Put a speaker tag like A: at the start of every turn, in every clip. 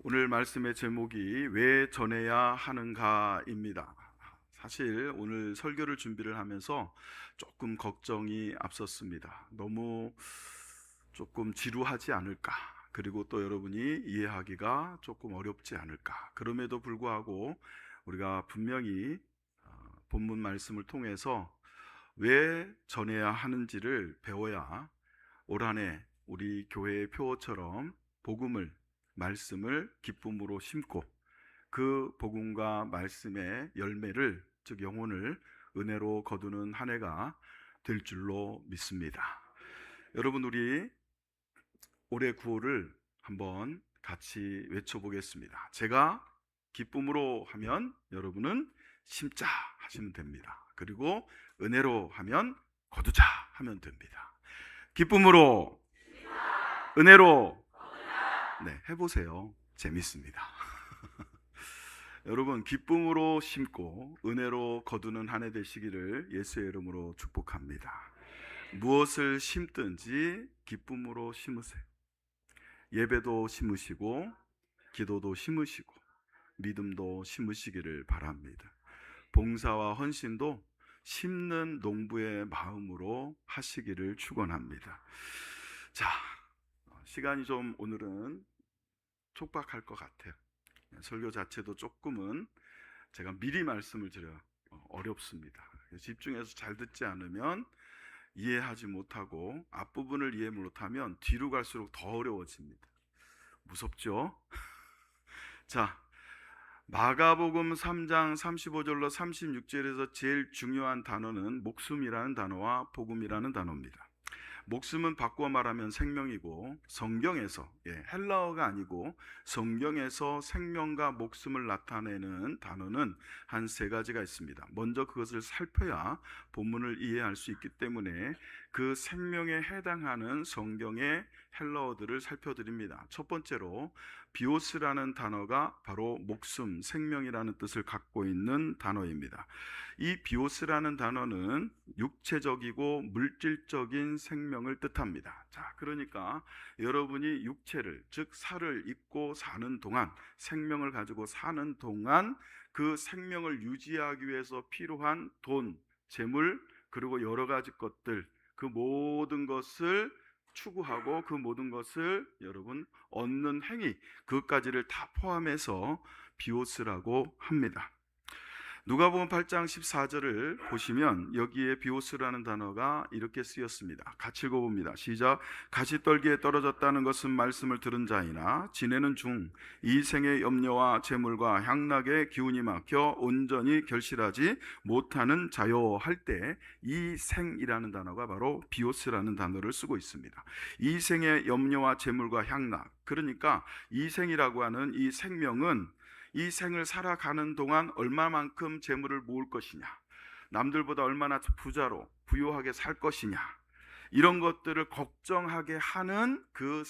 A: 오늘 말씀의 제목이 왜 전해야 하는가입니다. 사실 오늘 설교를 준비를 하면서 조금 걱정이 앞섰습니다. 너무 조금 지루하지 않을까, 그리고 또 여러분이 이해하기가 조금 어렵지 않을까. 그럼에도 불구하고 우리가 분명히 본문 말씀을 통해서 왜 전해야 하는지를 배워야 올 한해 우리 교회의 표어처럼 복음을, 말씀을 기쁨으로 심고 그 복음과 말씀의 열매를, 즉 영혼을 은혜로 거두는 한 해가 될 줄로 믿습니다. 여러분, 우리 올해 구호를 한번 같이 외쳐보겠습니다. 제가 기쁨으로 하면 여러분은 심자 하시면 됩니다. 그리고 은혜로 하면 거두자 하면 됩니다. 기쁨으로, 은혜로. 네, 해보세요. 재밌습니다. 여러분, 기쁨으로 심고 은혜로 거두는 한 해 되시기를 예수의 이름으로 축복합니다. 무엇을 심든지 기쁨으로 심으세요. 예배도 심으시고 기도도 심으시고 믿음도 심으시기를 바랍니다. 봉사와 헌신도 심는 농부의 마음으로 하시기를 축원합니다. 자, 시간이 좀 오늘은 촉박할 것 같아요. 설교 자체도 조금은 제가 미리 말씀을 드려 어렵습니다. 집중해서 잘 듣지 않으면 이해하지 못하고 앞부분을 이해 못하면 뒤로 갈수록 더 어려워집니다. 무섭죠? 자, 마가복음 3장 35절로 36절에서 제일 중요한 단어는 목숨이라는 단어와 복음이라는 단어입니다. 목숨은 바꾸어 말하면 생명이고, 성경에서 헬라어가 아니고 성경에서 생명과 목숨을 나타내는 단어는 한 세 가지가 있습니다. 먼저 그것을 살펴야 본문을 이해할 수 있기 때문에 그 생명에 해당하는 성경의 헬라어들을 살펴드립니다. 첫 번째로 비오스라는 단어가 바로 목숨, 생명이라는 뜻을 갖고 있는 단어입니다. 이 비오스라는 단어는 육체적이고 물질적인 생명을 뜻합니다. 자, 그러니까 여러분이 육체를, 즉 살을 입고 사는 동안, 생명을 가지고 사는 동안 그 생명을 유지하기 위해서 필요한 돈, 재물, 그리고 여러 가지 것들, 그 모든 것을 추구하고 그 모든 것을 여러분 얻는 행위, 그것까지를 다 포함해서 비오스라고 합니다. 누가복음 8장 14절을 보시면 여기에 비오스라는 단어가 이렇게 쓰였습니다. 같이 읽어봅니다. 시작. 가시떨기에 떨어졌다는 것은 말씀을 들은 자이나 지내는 중 이 생의 염려와 재물과 향락의 기운이 막혀 온전히 결실하지 못하는 자요 할 때 이 생이라는 단어가 바로 비오스라는 단어를 쓰고 있습니다. 이 생의 염려와 재물과 향락, 그러니까 이 생이라고 하는 이 생명은 이 생을 살아가는 동안 얼마만큼 재물을 모을 것이냐, 남들보다 얼마나 부자로 부유하게 살 것이냐, 이런 것들을 걱정하게 하는 그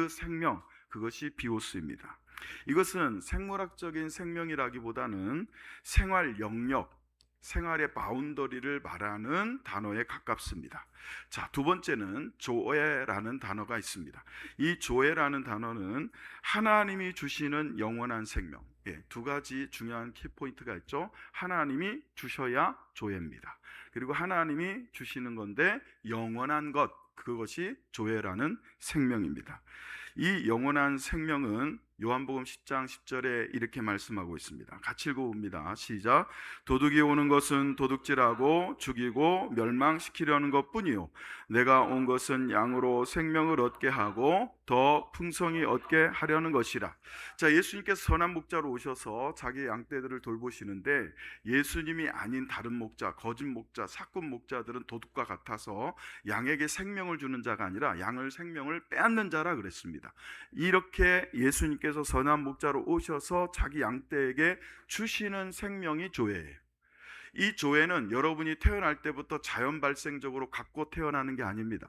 A: 생명, 그것이 비오스입니다. 이것은 생물학적인 생명이라기보다는 생활 영역, 생활의 바운더리를 말하는 단어에 가깝습니다. 자, 두 번째는 조에라는 단어가 있습니다. 이 조에라는 단어는 하나님이 주시는 영원한 생명. 두 가지 중요한 키포인트가 있죠. 하나님이 주셔야 조에입니다. 그리고 하나님이 주시는 건데 영원한 것, 그것이 조에라는 생명입니다. 이 영원한 생명은 요한복음 10장 10절에 이렇게 말씀하고 있습니다. 같이 읽어봅니다. 시작. 도둑이 오는 것은 도둑질하고 죽이고 멸망시키려는 것뿐이요 내가 온 것은 양으로 생명을 얻게 하고 더 풍성히 얻게 하려는 것이라. 자, 예수님께서 선한 목자로 오셔서 자기 양떼들을 돌보시는데 예수님이 아닌 다른 목자, 거짓 목자, 사꾼 목자들은 도둑과 같아서 양에게 생명을 주는 자가 아니라 양을 생명을 빼앗는 자라 그랬습니다. 이렇게 예수님께서 선한 목자로 오셔서 자기 양떼에게 주시는 생명이 조회예요. 이 조회는 여러분이 태어날 때부터 자연 발생적으로 갖고 태어나는 게 아닙니다.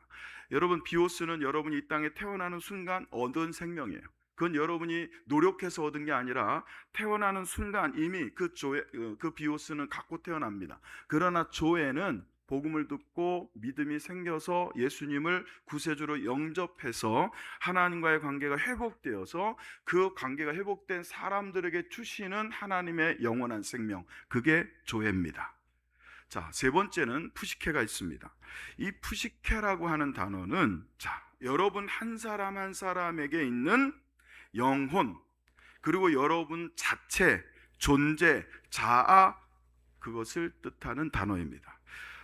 A: 여러분, 비오스는 여러분이 이 땅에 태어나는 순간 얻은 생명이에요. 그건 여러분이 노력해서 얻은 게 아니라 태어나는 순간 이미 그 비오스는 갖고 태어납니다. 그러나 조회는 복음을 듣고 믿음이 생겨서 예수님을 구세주로 영접해서 하나님과의 관계가 회복되어서 그 관계가 회복된 사람들에게 주시는 하나님의 영원한 생명, 그게 조회입니다. 자, 세 번째는 푸시케가 있습니다. 이 푸시케라고 하는 단어는, 자, 여러분 한 사람 한 사람에게 있는 영혼, 그리고 여러분 자체, 존재, 자아, 그것을 뜻하는 단어입니다.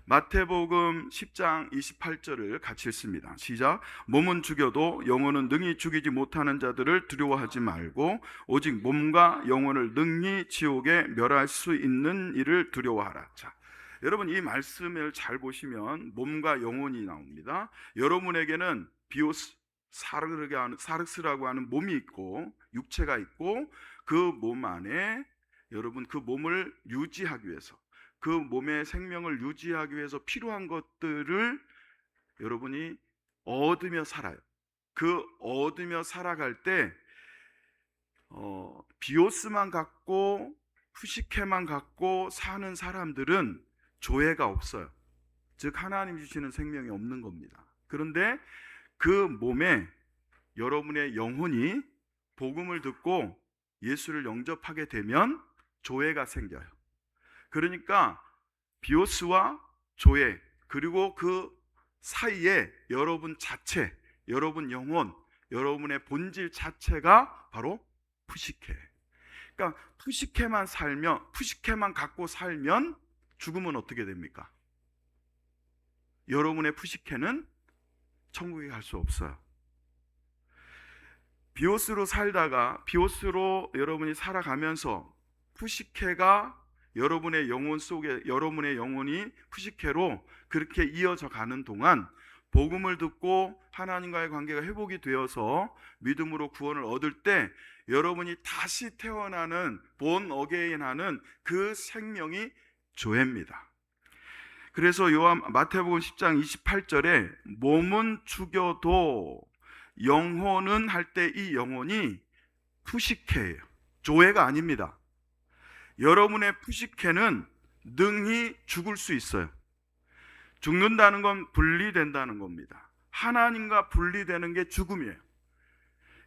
A: 마태복음 10장 28절을 같이 읽습니다. 시작. 몸은 죽여도 영혼은 능히 죽이지 못하는 자들을 두려워하지 말고 오직 몸과 영혼을 능히 지옥에 멸할 수 있는 이를 두려워하라. 자, 여러분 이 말씀을 잘 보시면 몸과 영혼이 나옵니다. 여러분에게는 비오스, 사르스라고 하는 몸이 있고 육체가 있고 그 몸 안에 여러분 그 몸을 유지하기 위해서, 그 몸의 생명을 유지하기 위해서 필요한 것들을 여러분이 얻으며 살아요. 그 얻으며 살아갈 때 비오스만 갖고 푸시케만 갖고 사는 사람들은 조회가 없어요. 즉 하나님 주시는 생명이 없는 겁니다. 그런데 그 몸에 여러분의 영혼이 복음을 듣고 예수를 영접하게 되면 조회가 생겨요. 그러니까 비오스와 조회, 그리고 그 사이에 여러분 자체, 여러분 영혼, 여러분의 본질 자체가 바로 푸시케. 그러니까 푸시케만 갖고 살면 죽으면 어떻게 됩니까? 여러분의 푸시케는 천국에 갈 수 없어요. 비오스로 살다가 비오스로 여러분이 살아가면서 푸시케가 여러분의 영혼 속에, 여러분의 영혼이 푸시케로 그렇게 이어져 가는 동안 복음을 듣고 하나님과의 관계가 회복이 되어서 믿음으로 구원을 얻을 때 여러분이 다시 태어나는 본 어게인하는 그 생명이 조회입니다. 그래서 마태복음 10장 28절에 몸은 죽여도 영혼은 할 때 이 영혼이 푸시케예요. 조회가 아닙니다. 여러분의 푸시케는 능히 죽을 수 있어요. 죽는다는 건 분리된다는 겁니다. 하나님과 분리되는 게 죽음이에요.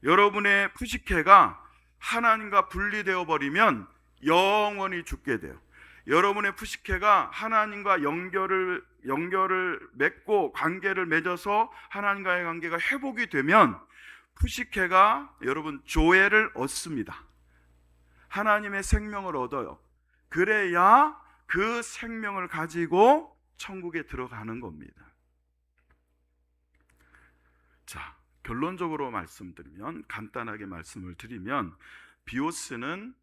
A: 여러분의 푸시케가 하나님과 분리되어 버리면 영원히 죽게 돼요. 여러분의 푸시케가 하나님과 연결을 맺고 관계를 맺어서 하나님과의 관계가 회복이 되면 푸시케가 여러분 조회를 얻습니다. 하나님의 생명을 얻어요. 그래야 그 생명을 가지고 천국에 들어가는 겁니다. 자, 결론적으로 말씀드리면, 간단하게 말씀을 드리면, 비오스는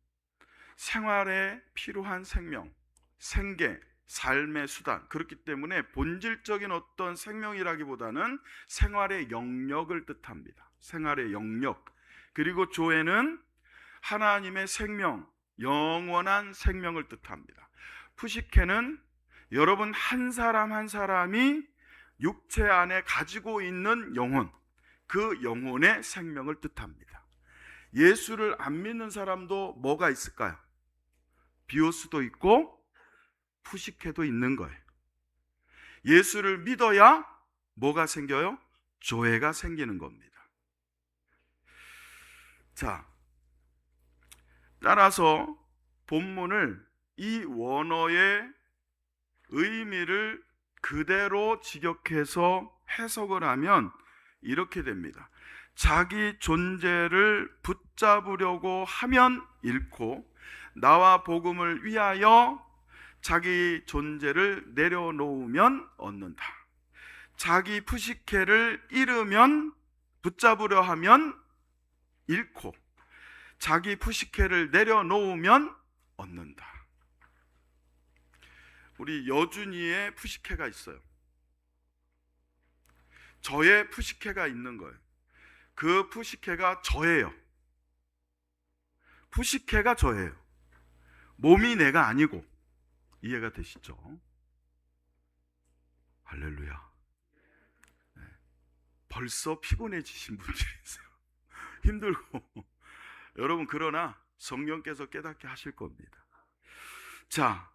A: 생활에 필요한 생명, 생계, 삶의 수단, 그렇기 때문에 본질적인 어떤 생명이라기보다는 생활의 영역을 뜻합니다. 생활의 영역. 그리고 조회는 하나님의 생명, 영원한 생명을 뜻합니다. 푸시케는 여러분 한 사람 한 사람이 육체 안에 가지고 있는 영혼, 그 영혼의 생명을 뜻합니다. 예수를 안 믿는 사람도 뭐가 있을까요? 비오스도 있고 푸시케도 있는 거예요. 예수를 믿어야 뭐가 생겨요? 조회가 생기는 겁니다. 자, 따라서 본문을 이 원어의 의미를 그대로 직역해서 해석을 하면 이렇게 됩니다. 자기 존재를 붙잡으려고 하면 잃고 나와 복음을 위하여 자기 존재를 내려놓으면 얻는다. 자기 푸시케를 잃으면 붙잡으려 하면 잃고 자기 푸시케를 내려놓으면 얻는다. 우리 여준이의 푸시케가 있어요. 저의 푸시케가 있는 거예요. 그 푸시케가 저예요. 푸시케가 저예요. 몸이 내가 아니고. 이해가 되시죠? 할렐루야. 네. 벌써 피곤해지신 분들이 있어요. 힘들고. 여러분, 그러나 성령께서 깨닫게 하실 겁니다. 자,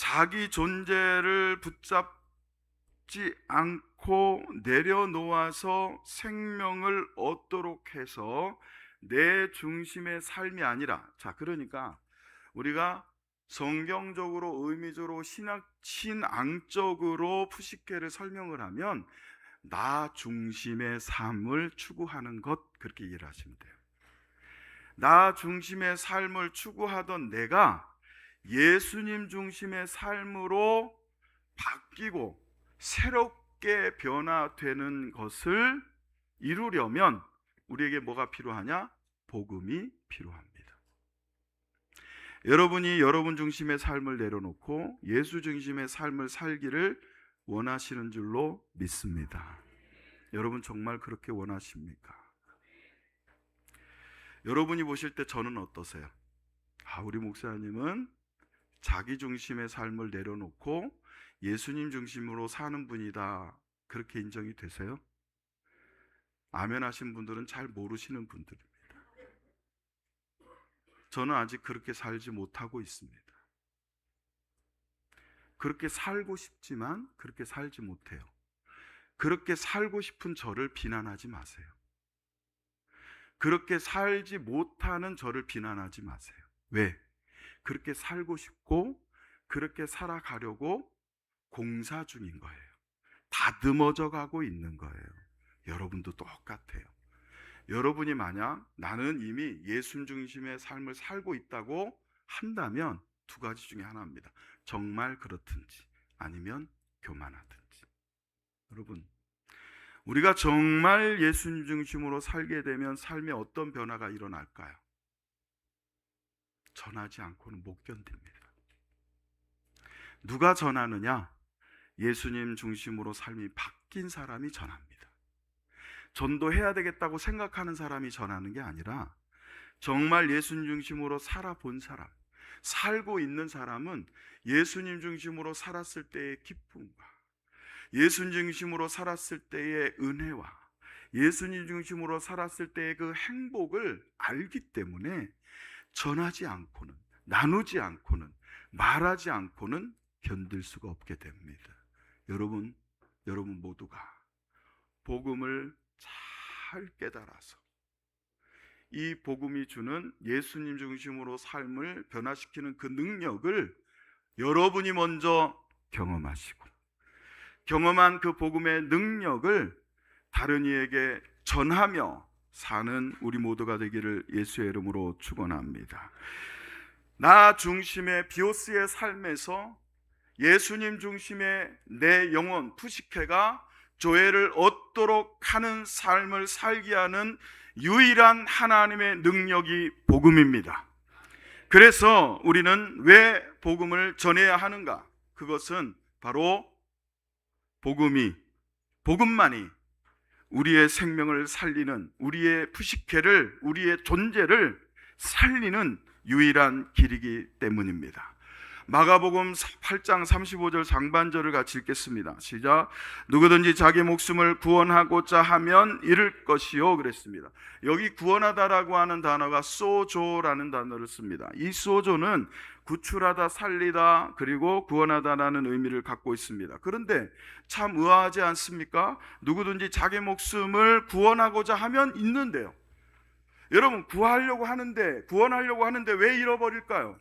A: 자기 존재를 붙잡지 않고 내려놓아서 생명을 얻도록 해서 내 중심의 삶이 아니라, 자, 그러니까 우리가 성경적으로 의미적으로 신앙적으로 푸시케를 설명을 하면 나 중심의 삶을 추구하는 것, 그렇게 이해를 하시면 돼요. 나 중심의 삶을 추구하던 내가 예수님 중심의 삶으로 바뀌고 새롭게 변화되는 것을 이루려면 우리에게 뭐가 필요하냐? 복음이 필요합니다. 여러분이 여러분 중심의 삶을 내려놓고 예수 중심의 삶을 살기를 원하시는 줄로 믿습니다. 여러분 정말 그렇게 원하십니까? 여러분이 보실 때 저는 어떠세요? 우리 목사님은 자기 중심의 삶을 내려놓고 예수님 중심으로 사는 분이다, 그렇게 인정이 되세요? 아멘 하신 분들은 잘 모르시는 분들입니다. 저는 아직 그렇게 살지 못하고 있습니다. 그렇게 살고 싶지만 그렇게 살지 못해요. 그렇게 살고 싶은 저를 비난하지 마세요. 그렇게 살지 못하는 저를 비난하지 마세요. 왜? 그렇게 살고 싶고 그렇게 살아가려고 공사 중인 거예요. 다듬어져 가고 있는 거예요. 여러분도 똑같아요. 여러분이 만약 나는 이미 예수 중심의 삶을 살고 있다고 한다면 두 가지 중에 하나입니다. 정말 그렇든지 아니면 교만하든지. 여러분, 우리가 정말 예수님 중심으로 살게 되면 삶에 어떤 변화가 일어날까요? 전하지 않고는 못 견딥니다. 누가 전하느냐? 예수님 중심으로 삶이 바뀐 사람이 전합니다. 전도해야 되겠다고 생각하는 사람이 전하는 게 아니라 정말 예수님 중심으로 살아본 사람, 살고 있는 사람은 예수님 중심으로 살았을 때의 기쁨과 예수님 중심으로 살았을 때의 은혜와 예수님 중심으로 살았을 때의 그 행복을 알기 때문에 전하지 않고는, 나누지 않고는, 말하지 않고는 견딜 수가 없게 됩니다. 여러분 모두가 복음을 잘 깨달아서 이 복음이 주는 예수님 중심으로 삶을 변화시키는 그 능력을 여러분이 먼저 경험하시고 경험한 그 복음의 능력을 다른 이에게 전하며 사는 우리 모두가 되기를 예수의 이름으로 축원합니다. 나 중심의 비오스의 삶에서 예수님 중심의 내 영혼 푸시케가 조회를 얻도록 하는 삶을 살게 하는 유일한 하나님의 능력이 복음입니다. 그래서 우리는 왜 복음을 전해야 하는가? 그것은 바로 복음만이 우리의 생명을 살리는, 우리의 푸시케를, 우리의 존재를 살리는 유일한 길이기 때문입니다. 마가복음 8장 35절 상반절을 같이 읽겠습니다. 시작. 누구든지 자기 목숨을 구원하고자 하면 잃을 것이요, 그랬습니다. 여기 구원하다라고 하는 단어가 소조라는 단어를 씁니다. 이 소조는 구출하다, 살리다, 그리고 구원하다라는 의미를 갖고 있습니다. 그런데 참 의아하지 않습니까? 누구든지 자기 목숨을 구원하고자 하면 잃는데요. 여러분, 구원하려고 하는데 왜 잃어버릴까요?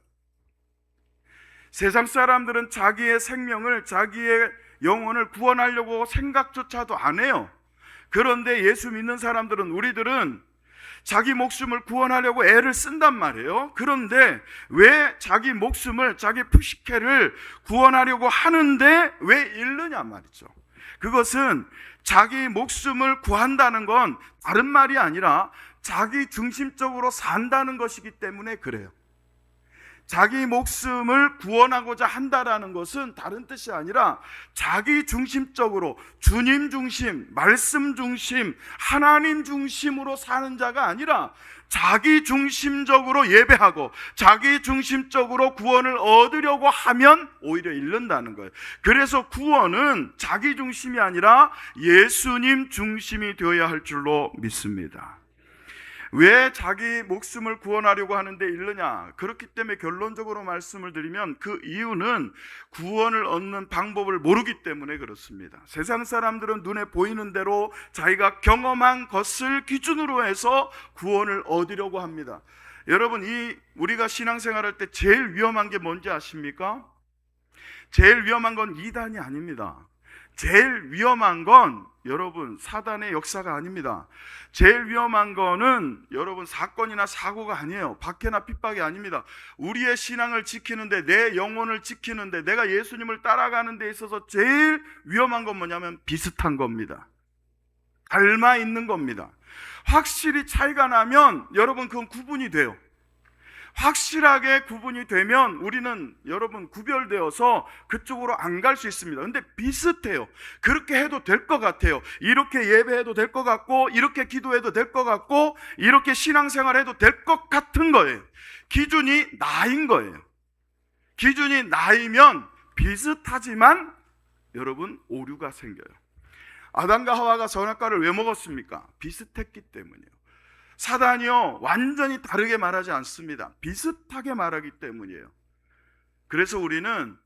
A: 세상 사람들은 자기의 생명을, 자기의 영혼을 구원하려고 생각조차도 안 해요. 그런데 예수 믿는 사람들은, 우리들은 자기 목숨을 구원하려고 애를 쓴단 말이에요. 그런데 왜 자기 목숨을, 자기 푸시케를 구원하려고 하는데 왜 잃느냐 말이죠. 그것은 자기 목숨을 구한다는 건 다른 말이 아니라 자기 중심적으로 산다는 것이기 때문에 그래요. 자기 목숨을 구원하고자 한다라는 것은 다른 뜻이 아니라 자기 중심적으로, 주님 중심, 말씀 중심, 하나님 중심으로 사는 자가 아니라 자기 중심적으로 예배하고 자기 중심적으로 구원을 얻으려고 하면 오히려 잃는다는 거예요. 그래서 구원은 자기 중심이 아니라 예수님 중심이 되어야 할 줄로 믿습니다. 왜 자기 목숨을 구원하려고 하는데 잃느냐? 그렇기 때문에 결론적으로 말씀을 드리면 그 이유는 구원을 얻는 방법을 모르기 때문에 그렇습니다. 세상 사람들은 눈에 보이는 대로 자기가 경험한 것을 기준으로 해서 구원을 얻으려고 합니다. 여러분, 우리가 신앙생활할 때 제일 위험한 게 뭔지 아십니까? 제일 위험한 건 이단이 아닙니다. 제일 위험한 건 여러분 사단의 역사가 아닙니다. 제일 위험한 거는 여러분 사건이나 사고가 아니에요. 박해나 핍박이 아닙니다. 우리의 신앙을 지키는데, 내 영혼을 지키는데, 내가 예수님을 따라가는 데 있어서 제일 위험한 건 뭐냐면 비슷한 겁니다. 닮아 있는 겁니다. 확실히 차이가 나면 여러분 그건 구분이 돼요. 확실하게 구분이 되면 우리는 여러분 구별되어서 그쪽으로 안 갈 수 있습니다. 근데 비슷해요. 그렇게 해도 될 것 같아요. 이렇게 예배해도 될 것 같고, 이렇게 기도해도 될 것 같고, 이렇게 신앙생활 해도 될 것 같은 거예요. 기준이 나인 거예요. 기준이 나이면 비슷하지만 여러분 오류가 생겨요. 아담과 하와가 선악과를 왜 먹었습니까? 비슷했기 때문이에요. 사단이요 완전히 다르게 말하지 않습니다. 비슷하게 말하기 때문이에요. 그래서 우리는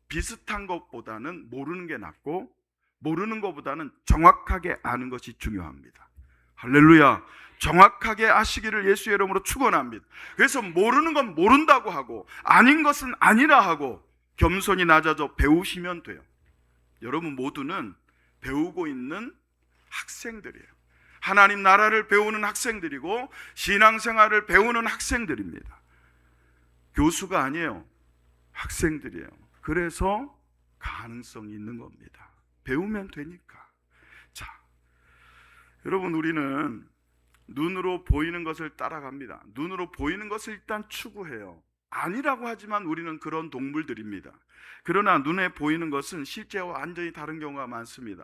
A: 비슷한 것보다는 모르는 게 낫고, 모르는 것보다는 정확하게 아는 것이 중요합니다. 할렐루야. 정확하게 아시기를 예수의 이름으로 축원합니다. 그래서 모르는 건 모른다고 하고 아닌 것은 아니라 하고 겸손히 낮아져 배우시면 돼요. 여러분 모두는 배우고 있는 학생들이에요. 하나님 나라를 배우는 학생들이고 신앙생활을 배우는 학생들입니다. 교수가 아니에요. 학생들이에요. 그래서 가능성이 있는 겁니다. 배우면 되니까. 자, 여러분 우리는 눈으로 보이는 것을 따라갑니다. 눈으로 보이는 것을 일단 추구해요. 아니라고 하지만 우리는 그런 동물들입니다. 그러나 눈에 보이는 것은 실제와 완전히 다른 경우가 많습니다.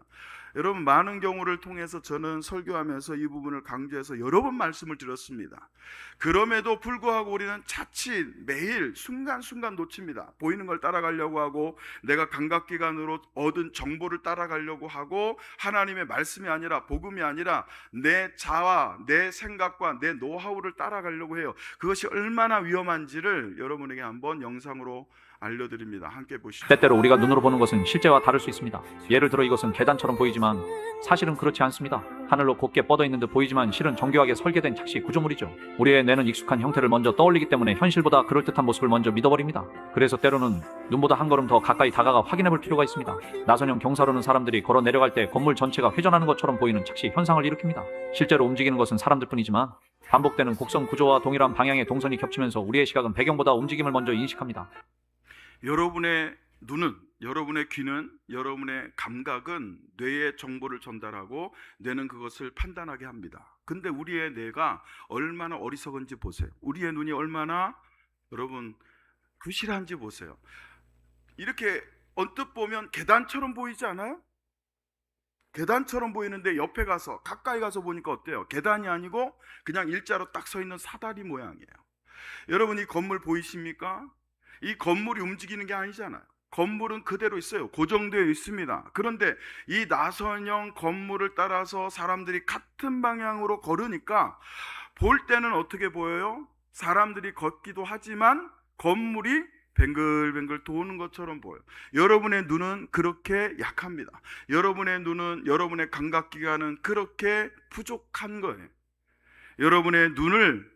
A: 여러분 많은 경우를 통해서 저는 설교하면서 이 부분을 강조해서 여러 번 말씀을 드렸습니다. 그럼에도 불구하고 우리는 자칫 매일 순간순간 놓칩니다. 보이는 걸 따라가려고 하고, 내가 감각기관으로 얻은 정보를 따라가려고 하고, 하나님의 말씀이 아니라 복음이 아니라 내 자아, 내 생각과 내 노하우를 따라가려고 해요. 그것이 얼마나 위험한지를 여러분에게 한번 영상으로 알려드립니다. 함께 보시죠.
B: 때때로 우리가 눈으로 보는 것은 실제와 다를 수 있습니다. 예를 들어 이것은 계단처럼 보이지만 사실은 그렇지 않습니다. 하늘로 곧게 뻗어 있는 듯 보이지만 실은 정교하게 설계된 착시 구조물이죠. 우리의 뇌는 익숙한 형태를 먼저 떠올리기 때문에 현실보다 그럴듯한 모습을 먼저 믿어버립니다. 그래서 때로는 눈보다 한 걸음 더 가까이 다가가 확인해 볼 필요가 있습니다. 나선형 경사로는 사람들이 걸어 내려갈 때 건물 전체가 회전하는 것처럼 보이는 착시 현상을 일으킵니다. 실제로 움직이는 것은 사람들뿐이지만 반복되는 곡선 구조와 동일한 방향의 동선이 겹치면서 우리의 시각은 배경보다 움직임을 먼저 인식합니다.
A: 여러분의 눈은, 여러분의 귀는, 여러분의 감각은 뇌에 정보를 전달하고 뇌는 그것을 판단하게 합니다. 근데 우리의 뇌가 얼마나 어리석은지 보세요. 우리의 눈이 얼마나 여러분 부실한지 보세요. 이렇게 언뜻 보면 계단처럼 보이지 않아요? 계단처럼 보이는데 옆에 가서 가까이 가서 보니까 어때요? 계단이 아니고 그냥 일자로 딱 서 있는 사다리 모양이에요. 여러분 이 건물 보이십니까? 이 건물이 움직이는 게 아니잖아요. 건물은 그대로 있어요. 고정되어 있습니다. 그런데 이 나선형 건물을 따라서 사람들이 같은 방향으로 걸으니까 볼 때는 어떻게 보여요? 사람들이 걷기도 하지만 건물이 뱅글뱅글 도는 것처럼 보여요. 여러분의 눈은 그렇게 약합니다. 여러분의 눈은, 여러분의 감각기관은 그렇게 부족한 거예요. 여러분의 눈을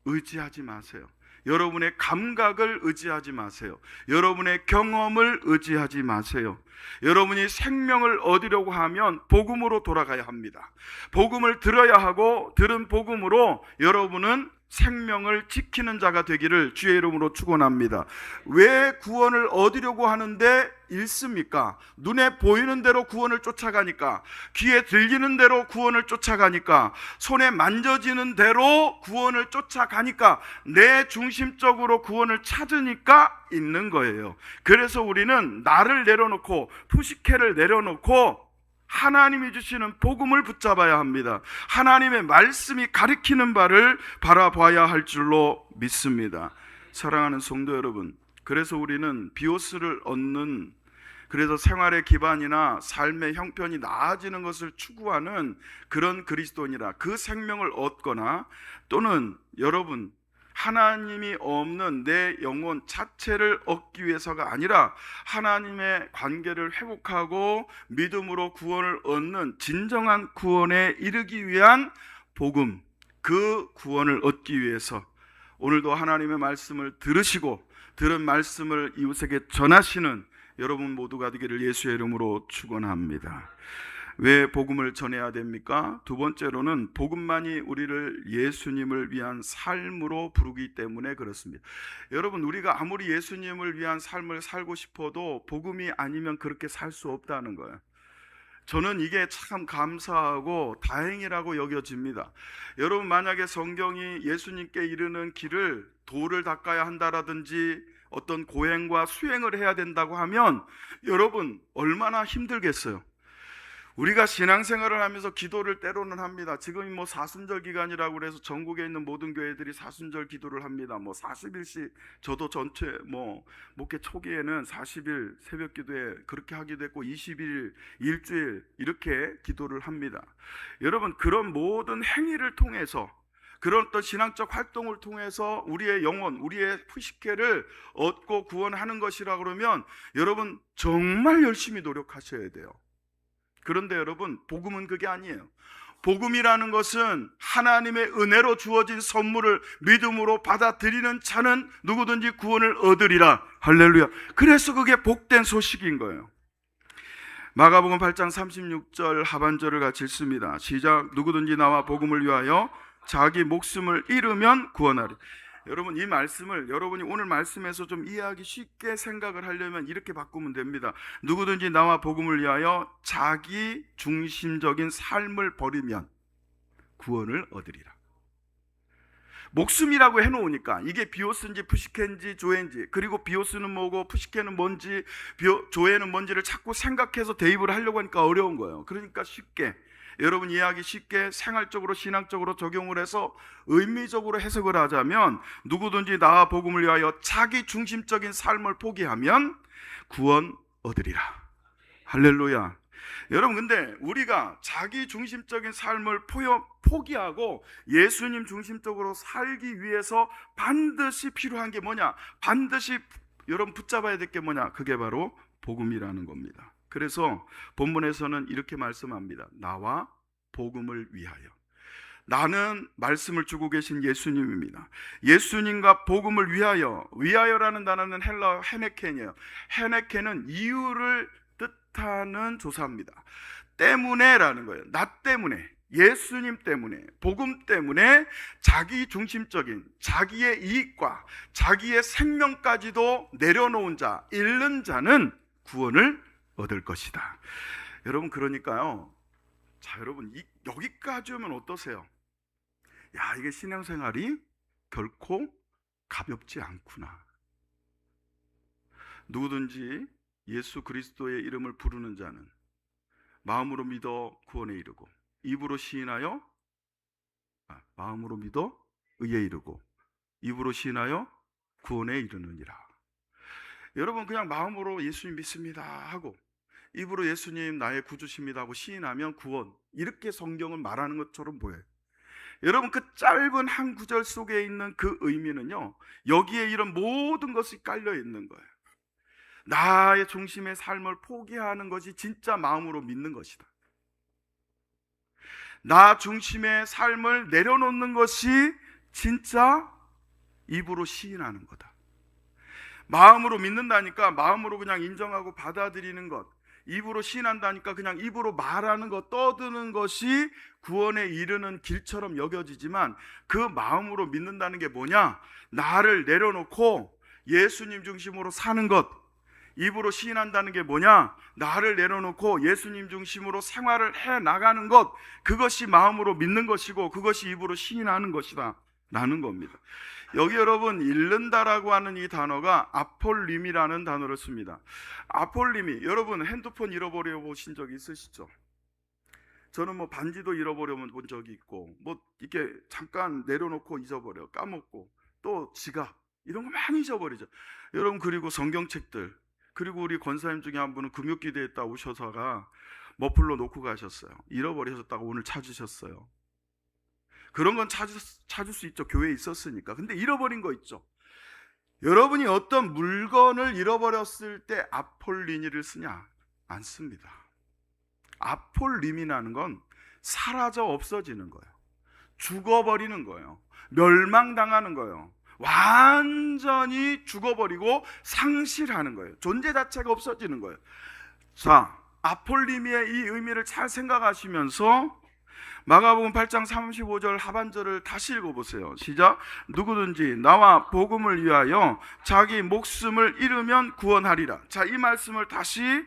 A: 의지하지 마세요. 여러분의 감각을 의지하지 마세요. 여러분의 경험을 의지하지 마세요. 여러분이 생명을 얻으려고 하면 복음으로 돌아가야 합니다. 복음을 들어야 하고 들은 복음으로 여러분은 생명을 지키는 자가 되기를 주의 이름으로 축원합니다. 왜 구원을 얻으려고 하는데 잃습니까? 눈에 보이는 대로 구원을 쫓아가니까, 귀에 들리는 대로 구원을 쫓아가니까, 손에 만져지는 대로 구원을 쫓아가니까, 내 중심적으로 구원을 찾으니까 있는 거예요. 그래서 우리는 나를 내려놓고 푸시케를 내려놓고 하나님이 주시는 복음을 붙잡아야 합니다. 하나님의 말씀이 가리키는 바를 바라봐야 할 줄로 믿습니다. 사랑하는 성도 여러분, 그래서 우리는 비오스를 얻는 그래서 생활의 기반이나 삶의 형편이 나아지는 것을 추구하는 그런 그리스도인이라 그 생명을 얻거나 또는 여러분 하나님이 없는 내 영혼 자체를 얻기 위해서가 아니라 하나님의 관계를 회복하고 믿음으로 구원을 얻는 진정한 구원에 이르기 위한 복음, 그 구원을 얻기 위해서 오늘도 하나님의 말씀을 들으시고 들은 말씀을 이웃에게 전하시는 여러분 모두가 되기를 예수의 이름으로 축원합니다. 왜 복음을 전해야 됩니까? 두 번째로는 복음만이 우리를 예수님을 위한 삶으로 부르기 때문에 그렇습니다. 여러분 우리가 아무리 예수님을 위한 삶을 살고 싶어도 복음이 아니면 그렇게 살 수 없다는 거예요. 저는 이게 참 감사하고 다행이라고 여겨집니다. 여러분 만약에 성경이 예수님께 이르는 길을 돌을 닦아야 한다라든지 어떤 고행과 수행을 해야 된다고 하면 여러분 얼마나 힘들겠어요. 우리가 신앙생활을 하면서 기도를 때로는 합니다. 지금이 사순절 기간이라고 그래서 전국에 있는 모든 교회들이 사순절 기도를 합니다. 40일씩 저도 전체 목회 초기에는 40일 새벽 기도에 그렇게 하기도 했고 20일 일주일 이렇게 기도를 합니다. 여러분 그런 모든 행위를 통해서 그런 어떤 신앙적 활동을 통해서 우리의 영혼, 우리의 푸시케를 얻고 구원하는 것이라 그러면 여러분 정말 열심히 노력하셔야 돼요. 그런데 여러분 복음은 그게 아니에요. 복음이라는 것은 하나님의 은혜로 주어진 선물을 믿음으로 받아들이는 자는 누구든지 구원을 얻으리라. 할렐루야. 그래서 그게 복된 소식인 거예요. 마가복음 8장 36절 하반절을 같이 읽습니다. 시작. 누구든지 나와 복음을 위하여 자기 목숨을 잃으면 구원하리. 여러분 이 말씀을 여러분이 오늘 말씀에서 좀 이해하기 쉽게 생각을 하려면 이렇게 바꾸면 됩니다. 누구든지 나와 복음을 위하여 자기 중심적인 삶을 버리면 구원을 얻으리라. 목숨이라고 해놓으니까 이게 비오스인지 푸시케인지 조에인지 그리고 비오스는 뭐고 푸시케는 뭔지 조에는 뭔지를 자꾸 생각해서 대입을 하려고 하니까 어려운 거예요. 그러니까 쉽게 여러분 이해하기 쉽게 생활적으로 신앙적으로 적용을 해서 의미적으로 해석을 하자면 누구든지 나와 복음을 위하여 자기 중심적인 삶을 포기하면 구원 얻으리라. 할렐루야. 여러분 근데 우리가 자기 중심적인 삶을 포기하고 예수님 중심적으로 살기 위해서 반드시 필요한 게 뭐냐? 반드시 여러분 붙잡아야 될 게 뭐냐? 그게 바로 복음이라는 겁니다. 그래서 본문에서는 이렇게 말씀합니다. 나와 복음을 위하여. 나는 말씀을 주고 계신 예수님입니다. 예수님과 복음을 위하여. 위하여라는 단어는 헬라어 헤네켄이에요. 헤네켄은 이유를 뜻하는 조사입니다. 때문에라는 거예요. 나 때문에, 예수님 때문에, 복음 때문에 자기 중심적인 자기의 이익과 자기의 생명까지도 내려놓은 자, 잃는 자는 구원을 얻을 것이다. 여러분 그러니까요. 자 여러분 여기까지 오면 어떠세요? 야 이게 신앙생활이 결코 가볍지 않구나. 누구든지 예수 그리스도의 이름을 부르는 자는 마음으로 믿어 구원에 이르고 입으로 시인하여 마음으로 믿어 의에 이르고 입으로 시인하여 구원에 이르느니라. 여러분 그냥 마음으로 예수님 믿습니다 하고 입으로 예수님 나의 구주십니다 하고 시인하면 구원, 이렇게 성경은 말하는 것처럼 보여요. 여러분 그 짧은 한 구절 속에 있는 그 의미는요 여기에 이런 모든 것이 깔려 있는 거예요. 나의 중심의 삶을 포기하는 것이 진짜 마음으로 믿는 것이다. 나 중심의 삶을 내려놓는 것이 진짜 입으로 시인하는 거다. 마음으로 믿는다니까 마음으로 그냥 인정하고 받아들이는 것, 입으로 시인한다니까 그냥 입으로 말하는 것, 떠드는 것이 구원에 이르는 길처럼 여겨지지만 그 마음으로 믿는다는 게 뭐냐? 나를 내려놓고 예수님 중심으로 사는 것. 입으로 시인한다는 게 뭐냐? 나를 내려놓고 예수님 중심으로 생활을 해 나가는 것. 그것이 마음으로 믿는 것이고 그것이 입으로 시인하는 것이다 라는 겁니다. 여기 여러분 잃는다라고 하는 이 단어가 아폴림이라는 단어를 씁니다. 아폴림이 여러분 핸드폰 잃어버려 보신 적 있으시죠? 저는 반지도 잃어버려 본 적이 있고 이렇게 잠깐 내려놓고 잊어버려 까먹고 또 지갑 이런 거 많이 잊어버리죠. 여러분 그리고 성경책들 그리고 우리 권사님 중에 한 분은 금요기도에 있다 오셔서가 머플러 놓고 가셨어요. 잃어버리셨다고 오늘 찾으셨어요. 그런 건 찾을 수 있죠. 교회에 있었으니까. 근데 잃어버린 거 있죠. 여러분이 어떤 물건을 잃어버렸을 때 아폴리니를 쓰냐? 안 씁니다. 아폴림이라는 건 사라져 없어지는 거예요. 죽어버리는 거예요. 멸망당하는 거예요. 완전히 죽어버리고 상실하는 거예요. 존재 자체가 없어지는 거예요. 자, 아폴리미의 이 의미를 잘 생각하시면서 마가복음 8장 35절 하반절을 다시 읽어보세요. 시작. 누구든지 나와 복음을 위하여 자기 목숨을 잃으면 구원하리라. 자, 이 말씀을 다시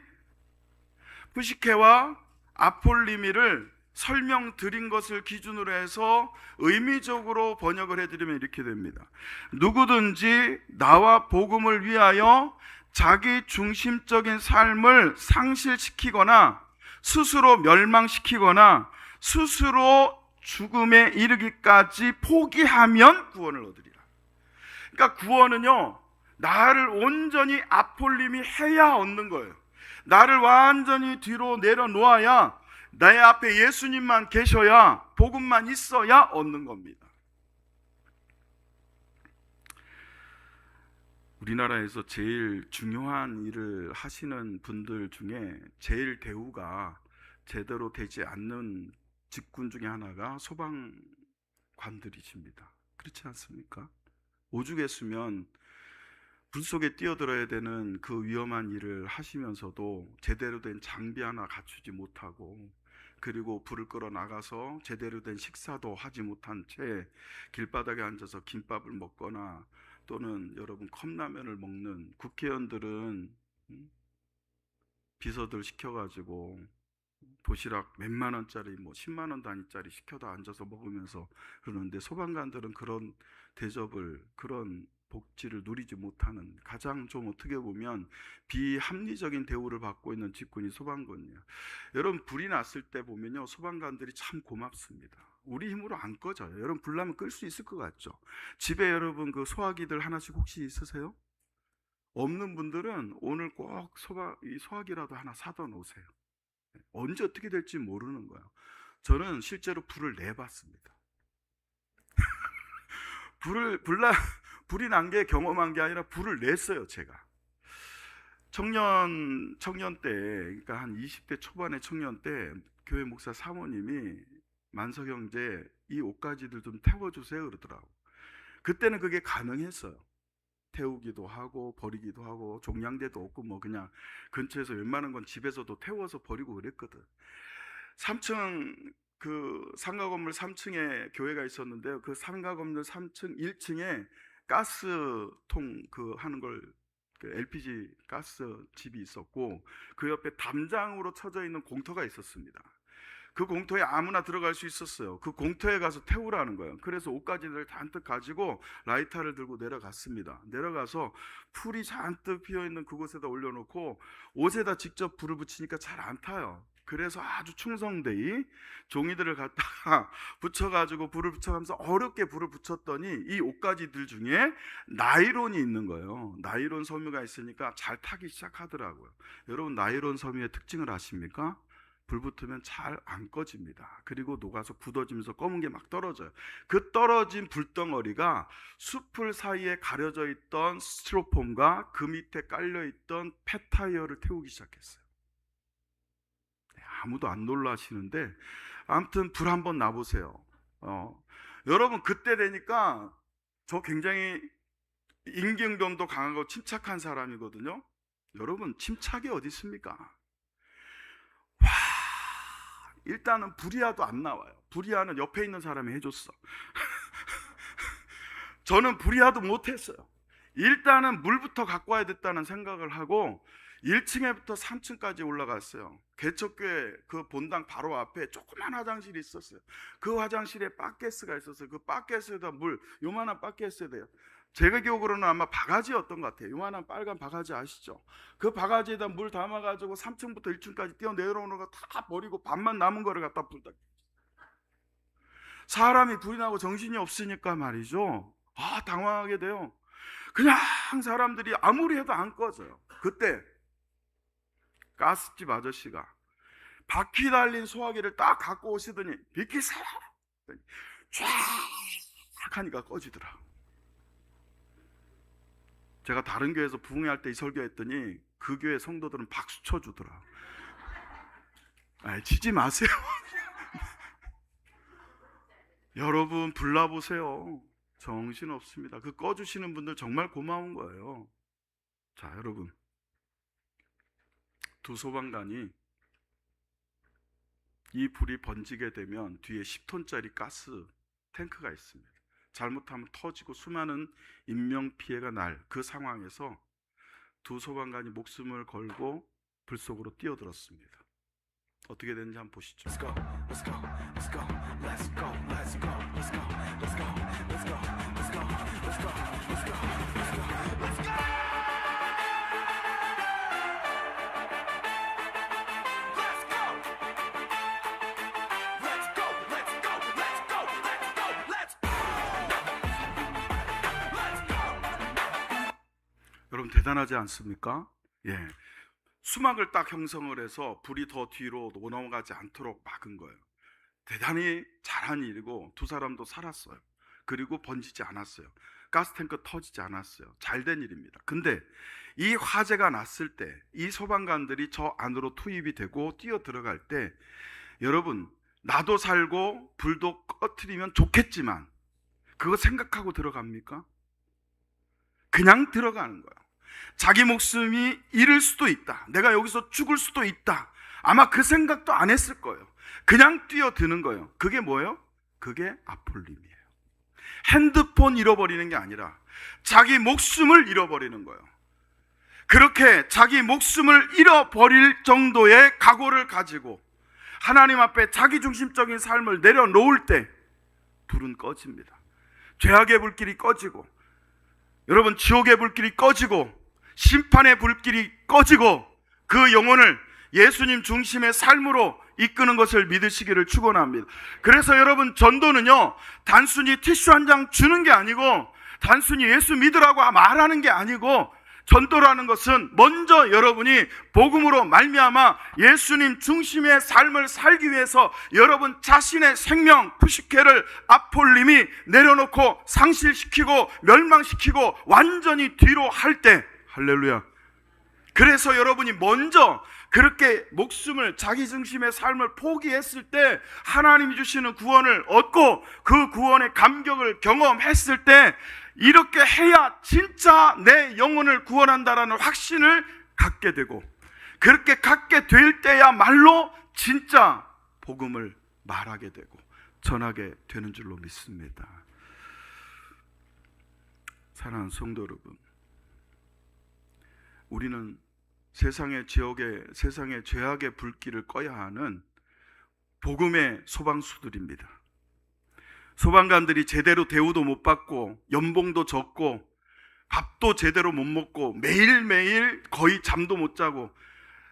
A: 푸시케와 아폴리미를 설명드린 것을 기준으로 해서 의미적으로 번역을 해드리면 이렇게 됩니다. 누구든지 나와 복음을 위하여 자기 중심적인 삶을 상실시키거나 스스로 멸망시키거나 스스로 죽음에 이르기까지 포기하면 구원을 얻으리라. 그러니까 구원은요, 나를 온전히 아폴림이 해야 얻는 거예요. 나를 완전히 뒤로 내려놓아야, 내 앞에 예수님만 계셔야, 복음만 있어야 얻는 겁니다. 우리나라에서 제일 중요한 일을 하시는 분들 중에 제일 대우가 제대로 되지 않는 직군 중에 하나가 소방관들이십니다. 그렇지 않습니까? 오죽했으면 불 속에 뛰어들어야 되는 그 위험한 일을 하시면서도 제대로 된 장비 하나 갖추지 못하고, 그리고 불을 끌어 나가서 제대로 된 식사도 하지 못한 채 길바닥에 앉아서 김밥을 먹거나 또는 여러분 컵라면을 먹는 국회의원들은 비서들 시켜가지고 도시락 몇만 원짜리, 뭐 10만 원 단위짜리 시켜다 앉아서 먹으면서 그러는데, 소방관들은 그런 대접을, 그런 복지를 누리지 못하는, 가장 좀 어떻게 보면 비합리적인 대우를 받고 있는 직군이 소방관이에요. 여러분, 불이 났을 때 보면요, 소방관들이 참 고맙습니다. 우리 힘으로 안 꺼져요. 여러분, 불 나면 끌 수 있을 것 같죠? 집에 여러분 그 소화기들 하나씩 혹시 있으세요? 없는 분들은 오늘 꼭 소화기라도 하나 사다 놓으세요. 언제 어떻게 될지 모르는 거예요. 저는 실제로 불을 내봤습니다. 불이 난 게 경험한 게 아니라 불을 냈어요, 제가. 청년 때, 그러니까 한 20대 초반의 청년 때 교회 목사 사모님이 만석 형제 이 옷가지들 좀 태워주세요 그러더라고. 그때는 그게 가능했어요. 태우기도 하고 버리기도 하고, 종량대도 없고 뭐 그냥 근처에서 웬만한 건 집에서도 태워서 버리고 그랬거든. 3층 그 상가 건물 3층에 교회가 있었는데요. 그 상가 건물 3층 1층에 가스통 그 하는 걸, 그 LPG 가스 집이 있었고, 그 옆에 담장으로 쳐져 있는 공터가 있었습니다. 그 공터에 아무나 들어갈 수 있었어요. 그 공터에 가서 태우라는 거예요. 그래서 옷가지를 잔뜩 가지고 라이터를 들고 내려갔습니다. 내려가서 풀이 잔뜩 피어있는 그곳에다 올려놓고 옷에다 직접 불을 붙이니까 잘 안 타요. 그래서 아주 충성되이 종이들을 갖다가 붙여가지고 불을 붙여가면서 어렵게 불을 붙였더니 이 옷가지들 중에 나이론이 있는 거예요. 나이론 섬유가 있으니까 잘 타기 시작하더라고요. 여러분, 나이론 섬유의 특징을 아십니까? 불 붙으면 잘 안 꺼집니다. 그리고 녹아서 굳어지면서 검은 게 막 떨어져요. 그 떨어진 불덩어리가 숲을 사이에 가려져 있던 스티로폼과 그 밑에 깔려있던 폐타이어를 태우기 시작했어요. 아무도 안 놀라시는데 아무튼 불 한번 놔보세요. 여러분, 그때 되니까 저 굉장히 임기응변도 강하고 침착한 사람이거든요. 여러분, 침착이 어디 있습니까? 일단은 불이야도 안 나와요. 불이야는 옆에 있는 사람이 해줬어. 저는 불이야도 못했어요. 일단은 물부터 갖고 와야 됐다는 생각을 하고 1층에부터 3층까지 올라갔어요. 개척교회 그 본당 바로 앞에 조그만 화장실이 있었어요. 그 화장실에 바게스가 있었어요. 그 바게스에다 물, 요만한 바게스에 돼요. 제가 기억으로는 아마 바가지였던 것 같아요. 요만한 빨간 바가지 아시죠? 그 바가지에다 물 담아가지고 3층부터 1층까지 뛰어 내려오는 거 다 버리고 밥만 남은 거를 갖다 불다. 사람이 불이 나고 정신이 없으니까 말이죠. 당황하게 돼요. 그냥 사람들이 아무리 해도 안 꺼져요. 그때 가스집 아저씨가 바퀴 달린 소화기를 딱 갖고 오시더니 비키세요 쫙 하니까 꺼지더라. 제가 다른 교회에서 부흥회할 때 이 설교했더니 그 교회 성도들은 박수 쳐주더라. 치지 마세요. 여러분 불나보세요. 정신없습니다. 그 꺼주시는 분들 정말 고마운 거예요. 자, 여러분, 두 소방관이 이 불이 번지게 되면 뒤에 10톤짜리 가스 탱크가 있습니다. 잘못하면 터지고 수많은 인명피해가 날 그 상황에서 두 소방관이 목숨을 걸고 불 속으로 뛰어들었습니다. 어떻게 됐는지 한번 보시죠. Let's go, let's go, let's go, let's go, let's go, let's go, let's go, let's go, let's go, let's go, let's go, let's go, let's go. 여러분 대단하지 않습니까? 예, 수막을 딱 형성을 해서 불이 더 뒤로 넘어가지 않도록 막은 거예요. 대단히 잘한 일이고 두 사람도 살았어요. 그리고 번지지 않았어요. 가스탱크 터지지 않았어요. 잘된 일입니다. 근데 이 화재가 났을 때 이 소방관들이 저 안으로 투입이 되고 뛰어 들어갈 때 여러분 나도 살고 불도 꺼트리면 좋겠지만 그거 생각하고 들어갑니까? 그냥 들어가는 거예요. 자기 목숨이 잃을 수도 있다. 내가 여기서 죽을 수도 있다. 아마 그 생각도 안 했을 거예요. 그냥 뛰어드는 거예요. 그게 뭐예요? 그게 아폴림이에요. 핸드폰 잃어버리는 게 아니라 자기 목숨을 잃어버리는 거예요. 그렇게 자기 목숨을 잃어버릴 정도의 각오를 가지고 하나님 앞에 자기중심적인 삶을 내려놓을 때 불은 꺼집니다. 죄악의 불길이 꺼지고 여러분 지옥의 불길이 꺼지고 심판의 불길이 꺼지고 그 영혼을 예수님 중심의 삶으로 이끄는 것을 믿으시기를 축원합니다. 그래서 여러분 전도는요 단순히 티슈 한 장 주는 게 아니고 단순히 예수 믿으라고 말하는 게 아니고 전도라는 것은 먼저 여러분이 복음으로 말미암아 예수님 중심의 삶을 살기 위해서 여러분 자신의 생명 푸시케를 아폴림이 내려놓고 상실시키고 멸망시키고 완전히 뒤로 할 때 할렐루야. 그래서 여러분이 먼저 그렇게 목숨을 자기 중심의 삶을 포기했을 때 하나님이 주시는 구원을 얻고 그 구원의 감격을 경험했을 때 이렇게 해야 진짜 내 영혼을 구원한다라는 확신을 갖게 되고 그렇게 갖게 될 때야말로 진짜 복음을 말하게 되고 전하게 되는 줄로 믿습니다. 사랑하는 성도 여러분, 우리는 세상의 죄악의 불길을 꺼야 하는 복음의 소방수들입니다. 소방관들이 제대로 대우도 못 받고 연봉도 적고 밥도 제대로 못 먹고 매일매일 거의 잠도 못 자고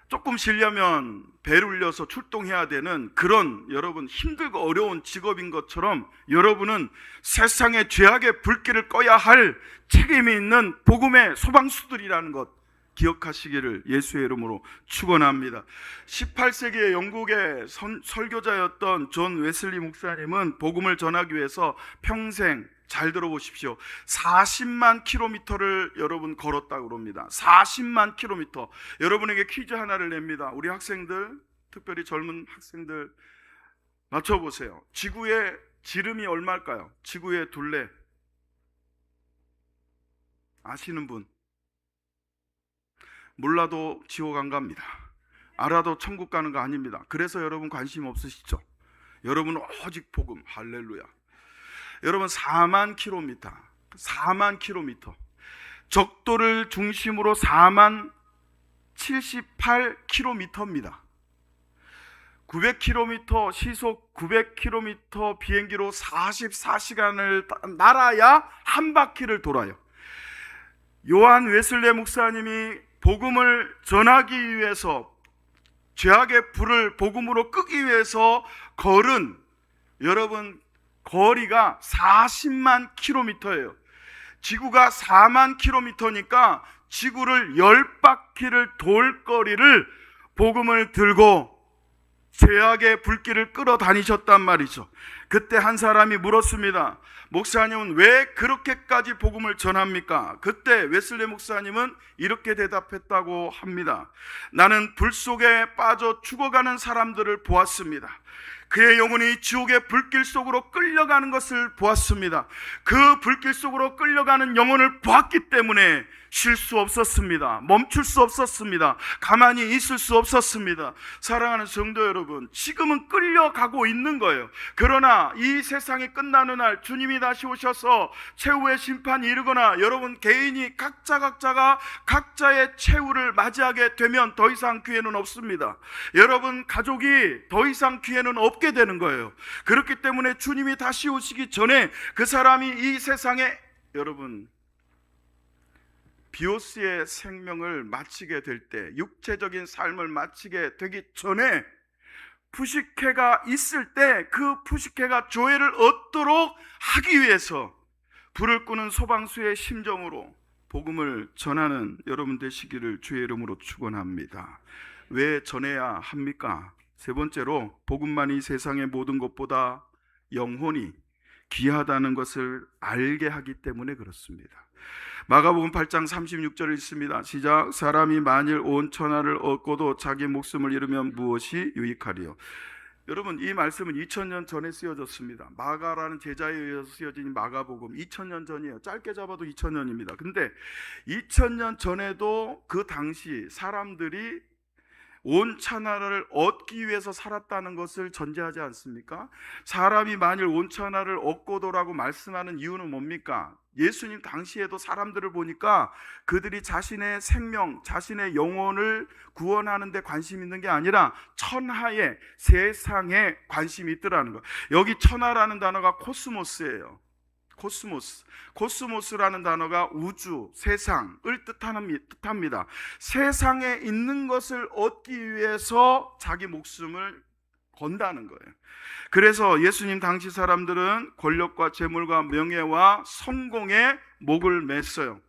A: 조금 쉬려면 배를 울려서 출동해야 되는 그런 여러분 힘들고 어려운 직업인 것처럼 여러분은 세상의 죄악의 불길을 꺼야 할 책임이 있는 복음의 소방수들이라는 것 기억하시기를 예수의 이름으로 축원합니다. 18세기의 영국의 설교자였던 존 웨슬리 목사님은 복음을 전하기 위해서 평생 잘 들어보십시오. 40만 킬로미터를 여러분 걸었다고 그럽니다. 40만 킬로미터. 여러분에게 퀴즈 하나를 냅니다. 우리 학생들, 특별히 젊은 학생들 맞춰보세요. 지구의 지름이 얼마일까요? 지구의 둘레 아시는 분? 몰라도 지옥 안 갑니다. 알아도 천국 가는 거 아닙니다. 그래서 여러분 관심 없으시죠? 여러분은 오직 복음. 할렐루야. 여러분 4만 킬로미터, 4만 킬로미터, 적도를 중심으로 4만 78킬로미터입니다. 900킬로미터, 시속 900킬로미터 비행기로 44시간을 날아야 한 바퀴를 돌아요. 요한 웨슬레 목사님이 복음을 전하기 위해서 죄악의 불을 복음으로 끄기 위해서 걸은 여러분 거리가 40만 킬로미터예요. 지구가 4만 킬로미터니까 지구를 10바퀴를 돌 거리를 복음을 들고 죄악의 불길을 끌어다니셨단 말이죠. 그때 한 사람이 물었습니다. 목사님은 왜 그렇게까지 복음을 전합니까? 그때 웨슬리 목사님은 이렇게 대답했다고 합니다. 나는 불 속에 빠져 죽어가는 사람들을 보았습니다. 그의 영혼이 지옥의 불길 속으로 끌려가는 것을 보았습니다. 그 불길 속으로 끌려가는 영혼을 보았기 때문에 쉴 수 없었습니다. 멈출 수 없었습니다. 가만히 있을 수 없었습니다. 사랑하는 성도 여러분, 지금은 끌려가고 있는 거예요. 그러나 이 세상이 끝나는 날 주님이 다시 오셔서 최후의 심판이 이르거나 여러분 개인이 각자가 각자의 최후를 맞이하게 되면 더 이상 기회는 없습니다. 여러분 가족이 더 이상 기회는 없게 되는 거예요. 그렇기 때문에 주님이 다시 오시기 전에 그 사람이 이 세상에 여러분 비오스의 생명을 마치게 될 때, 육체적인 삶을 마치게 되기 전에 푸시케가 있을 때 그 푸시케가 조회를 얻도록 하기 위해서 불을 끄는 소방수의 심정으로 복음을 전하는 여러분 되시기를 주의 이름으로 축원합니다. 왜 전해야 합니까? 세 번째로 복음만이 세상의 모든 것보다 영혼이 귀하다는 것을 알게 하기 때문에 그렇습니다. 마가복음 8장 36절에 있습니다. 시작. 사람이 만일 온 천하를 얻고도 자기 목숨을 잃으면 무엇이 유익하리요? 여러분 이 말씀은 2000년 전에 쓰여졌습니다. 마가라는 제자에 의해서 쓰여진 마가복음 2000년 전이에요. 짧게 잡아도 2000년입니다. 근데 2000년 전에도 그 당시 사람들이 온 천하를 얻기 위해서 살았다는 것을 전제하지 않습니까? 사람이 만일 온 천하를 얻고도라고 말씀하는 이유는 뭡니까? 예수님 당시에도 사람들을 보니까 그들이 자신의 생명, 자신의 영혼을 구원하는 데 관심 있는 게 아니라 천하에, 세상에 관심이 있더라는 거예요. 여기 천하라는 단어가 코스모스예요. 코스모스라는 단어가 우주, 세상을 뜻합니다. 세상에 있는 것을 얻기 위해서 자기 목숨을 건다는 거예요. 그래서 예수님 당시 사람들은 권력과 재물과 명예와 성공에 목을 맸어요.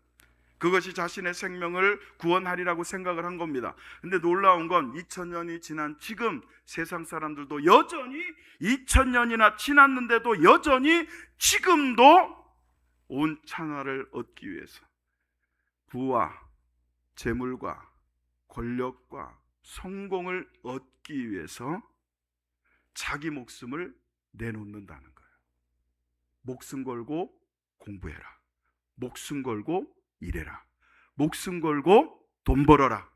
A: 그것이 자신의 생명을 구원하리라고 생각을 한 겁니다. 근데 놀라운 건 2000년이 지난 지금 세상 사람들도 여전히 2000년이나 지났는데도 여전히 지금도 온 천하를 얻기 위해서 부와 재물과 권력과 성공을 얻기 위해서 자기 목숨을 내놓는다는 거예요. 목숨 걸고 공부해라. 목숨 걸고 일해라. 목숨 걸고 돈 벌어라.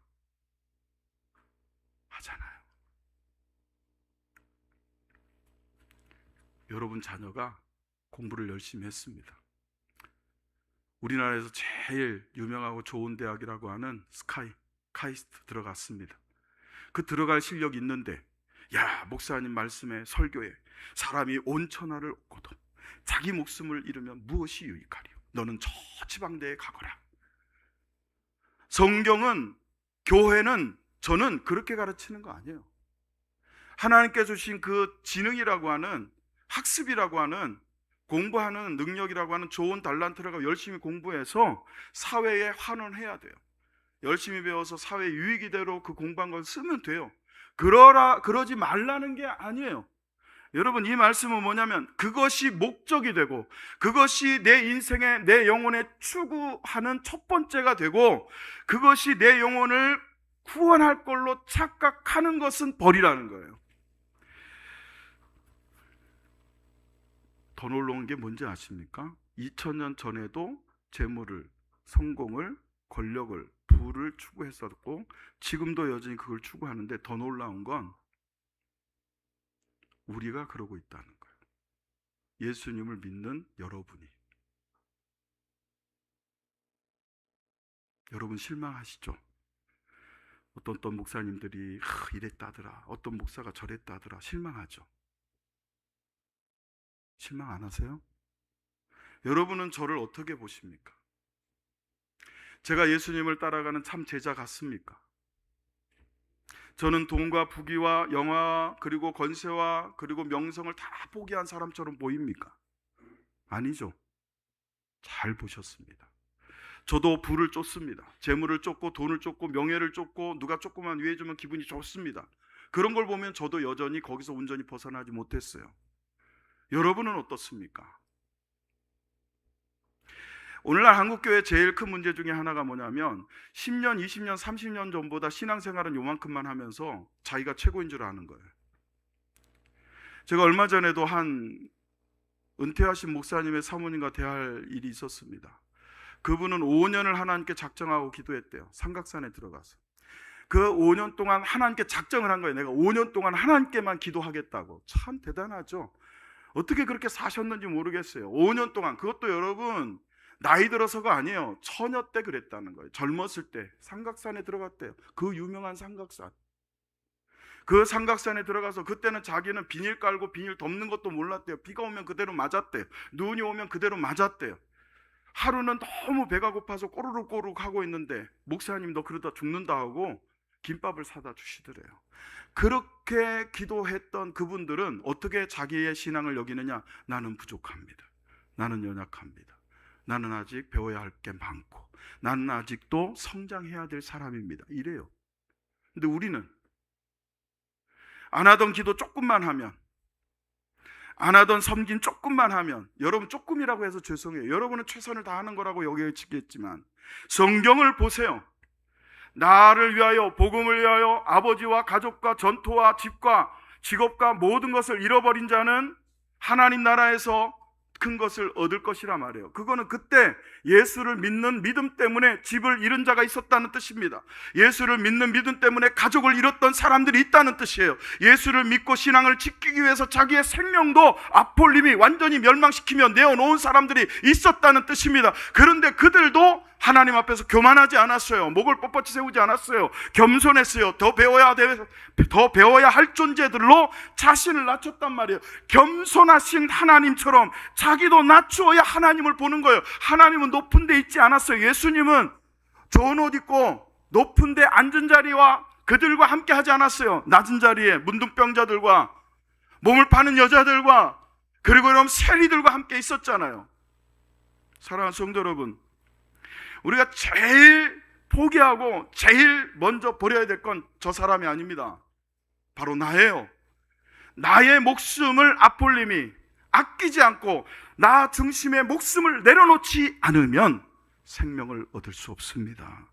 A: 하잖아요. 여러분 자녀가 공부를 열심히 했습니다. 우리나라에서 제일 유명하고 좋은 대학이라고 하는 카이스트 들어갔습니다. 그 들어갈 실력이 있는데 야 목사님 말씀에 설교에 사람이 온 천하를 얻고도 자기 목숨을 잃으면 무엇이 유익하리요? 너는 저 지방대에 가거라. 성경은 교회는 저는 그렇게 가르치는 거 아니에요. 하나님께 주신 그 지능이라고 하는 학습이라고 하는 공부하는 능력이라고 하는 좋은 달란트를 열심히 공부해서 사회에 환원해야 돼요. 열심히 배워서 사회 유익이 되도록 그 공부한 걸 쓰면 돼요. 그러지 말라는 게 아니에요. 여러분 이 말씀은 뭐냐면 그것이 목적이 되고 그것이 내 인생에 내 영혼에 추구하는 첫 번째가 되고 그것이 내 영혼을 구원할 걸로 착각하는 것은 버리라는 거예요. 더 놀라운 게 뭔지 아십니까? 2000년 전에도 재물을, 성공을, 권력을, 부를 추구했었고 지금도 여전히 그걸 추구하는데 더 놀라운 건 우리가 그러고 있다는 거예요. 예수님을 믿는 여러분이. 여러분 실망하시죠? 어떤 목사님들이 이랬다더라, 어떤 목사가 저랬다더라. 실망하죠? 실망 안 하세요? 여러분은 저를 어떻게 보십니까? 제가 예수님을 따라가는 참 제자 같습니까? 저는 돈과 부귀와 영화 그리고 권세와 그리고 명성을 다 포기한 사람처럼 보입니까? 아니죠. 잘 보셨습니다. 저도 부를 쫓습니다. 재물을 쫓고 돈을 쫓고 명예를 쫓고 누가 조금만 위해주면 기분이 좋습니다. 그런 걸 보면 저도 여전히 거기서 온전히 벗어나지 못했어요. 여러분은 어떻습니까? 오늘날 한국교회 제일 큰 문제 중에 하나가 뭐냐면 10년, 20년, 30년 전보다 신앙생활은 요만큼만 하면서 자기가 최고인 줄 아는 거예요. 제가 얼마 전에도 한 은퇴하신 목사님의 사모님과 대할 일이 있었습니다. 그분은 5년을 하나님께 작정하고 기도했대요. 삼각산에 들어가서. 그 5년 동안 하나님께 작정을 한 거예요. 내가 5년 동안 하나님께만 기도하겠다고. 참 대단하죠. 어떻게 그렇게 사셨는지 모르겠어요. 5년 동안. 그것도 여러분 나이 들어서가 아니에요. 처녀 때 그랬다는 거예요. 젊었을 때 삼각산에 들어갔대요. 그 유명한 삼각산. 그 삼각산에 들어가서 그때는 자기는 비닐 깔고 비닐 덮는 것도 몰랐대요. 비가 오면 그대로 맞았대요. 눈이 오면 그대로 맞았대요. 하루는 너무 배가 고파서 꼬르륵꼬르륵 하고 있는데 목사님 너 그러다 죽는다 하고 김밥을 사다 주시더래요. 그렇게 기도했던 그분들은 어떻게 자기의 신앙을 여기느냐? 나는 부족합니다. 나는 연약합니다. 나는 아직 배워야 할 게 많고 나는 아직도 성장해야 될 사람입니다. 이래요. 근데 우리는 안 하던 기도 조금만 하면, 안 하던 섬김 조금만 하면, 여러분 조금이라고 해서 죄송해요. 여러분은 최선을 다하는 거라고 여기겠지만 성경을 보세요. 나를 위하여, 복음을 위하여 아버지와 가족과 전토와 집과 직업과 모든 것을 잃어버린 자는 하나님 나라에서 큰 것을 얻을 것이라 말해요. 그거는 그때 예수를 믿는 믿음 때문에 집을 잃은 자가 있었다는 뜻입니다. 예수를 믿는 믿음 때문에 가족을 잃었던 사람들이 있다는 뜻이에요. 예수를 믿고 신앙을 지키기 위해서 자기의 생명도 아폴림이 완전히 멸망시키며 내어놓은 사람들이 있었다는 뜻입니다. 그런데 그들도 하나님 앞에서 교만하지 않았어요. 목을 뻣뻣이 세우지 않았어요. 겸손했어요. 더 배워야 할 존재들로 자신을 낮췄단 말이에요. 겸손하신 하나님처럼 자기도 낮추어야 하나님을 보는 거예요. 하나님은 높은 데 있지 않았어요. 예수님은 좋은 옷 입고 높은 데 앉은 자리와 그들과 함께 하지 않았어요. 낮은 자리에 문둥병자들과 몸을 파는 여자들과 그리고 이런 세리들과 함께 있었잖아요. 사랑하는 성도 여러분, 우리가 제일 포기하고 제일 먼저 버려야 될 건 저 사람이 아닙니다. 바로 나예요. 나의 목숨을 아폴림이 아끼지 않고 나 중심의 목숨을 내려놓지 않으면 생명을 얻을 수 없습니다.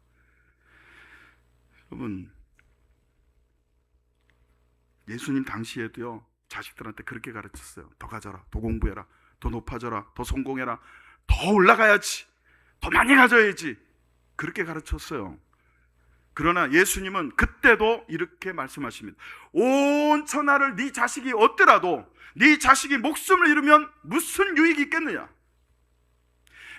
A: 여러분, 예수님 당시에도요 자식들한테 그렇게 가르쳤어요. 더 가져라, 더 공부해라, 더 높아져라, 더 성공해라, 더 올라가야지, 더 많이 가져야지, 그렇게 가르쳤어요. 그러나 예수님은 그때도 이렇게 말씀하십니다. 온 천하를 네 자식이 얻더라도 네 자식이 목숨을 잃으면 무슨 유익이 있겠느냐?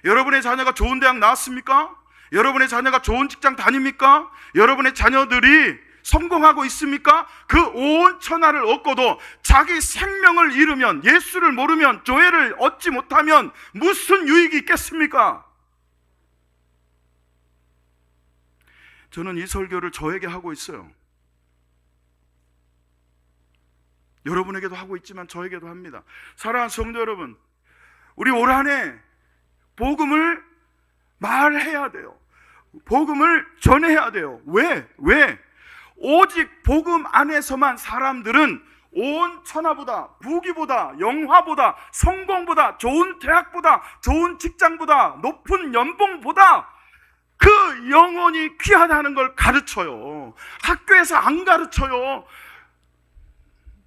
A: 여러분의 자녀가 좋은 대학 나왔습니까? 여러분의 자녀가 좋은 직장 다닙니까? 여러분의 자녀들이 성공하고 있습니까? 그 온 천하를 얻고도 자기 생명을 잃으면, 예수를 모르면, 교회를 얻지 못하면 무슨 유익이 있겠습니까? 저는 이 설교를 저에게 하고 있어요. 여러분에게도 하고 있지만 저에게도 합니다. 사랑하는 성도 여러분, 우리 올 한 해 복음을 말해야 돼요. 복음을 전해야 돼요. 왜? 오직 복음 안에서만 사람들은 온 천하보다, 부귀보다, 영화보다, 성공보다, 좋은 대학보다, 좋은 직장보다, 높은 연봉보다 그 영혼이 귀하다는 걸 가르쳐요. 학교에서 안 가르쳐요.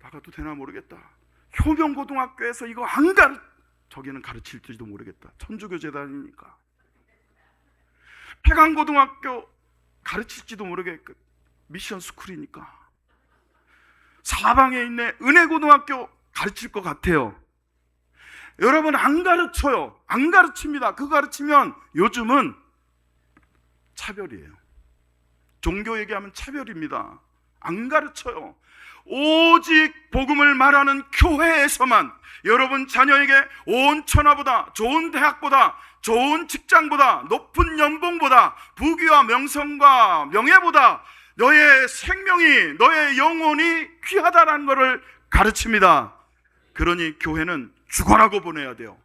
A: 나가도 되나 모르겠다. 효명고등학교에서 이거 안 저기는 가르칠지도 모르겠다. 천주교 재단이니까. 폐강고등학교 가르칠지도 모르겠고 미션 스쿨이니까. 사방에 있는 은혜고등학교 가르칠 것 같아요. 여러분, 안 가르쳐요. 안 가르칩니다. 그거 가르치면 요즘은 차별이에요. 종교 얘기하면 차별입니다. 안 가르쳐요. 오직 복음을 말하는 교회에서만 여러분 자녀에게 온 천하보다, 좋은 대학보다, 좋은 직장보다, 높은 연봉보다, 부귀와 명성과 명예보다 너의 생명이, 너의 영혼이 귀하다라는 것을 가르칩니다. 그러니 교회는 죽어라고 보내야 돼요.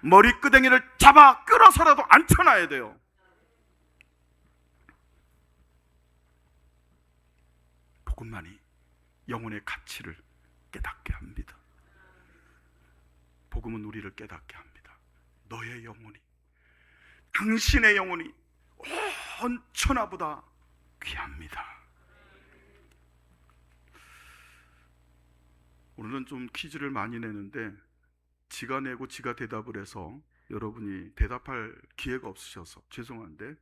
A: 머리끄댕이를 잡아 끌어서라도 앉혀놔야 돼요. 복음만이 영혼의 가치를 깨닫게 합니다. 복음은 우리를 깨닫게 합니다. 너의 영혼이, 당신의 영혼이 온 천하보다 귀합니다. 오늘은 좀 퀴즈를 많이 내는데 지가 내고 지가 대답을 해서 여러분이 대답할 기회가 없으셔서 죄송한데,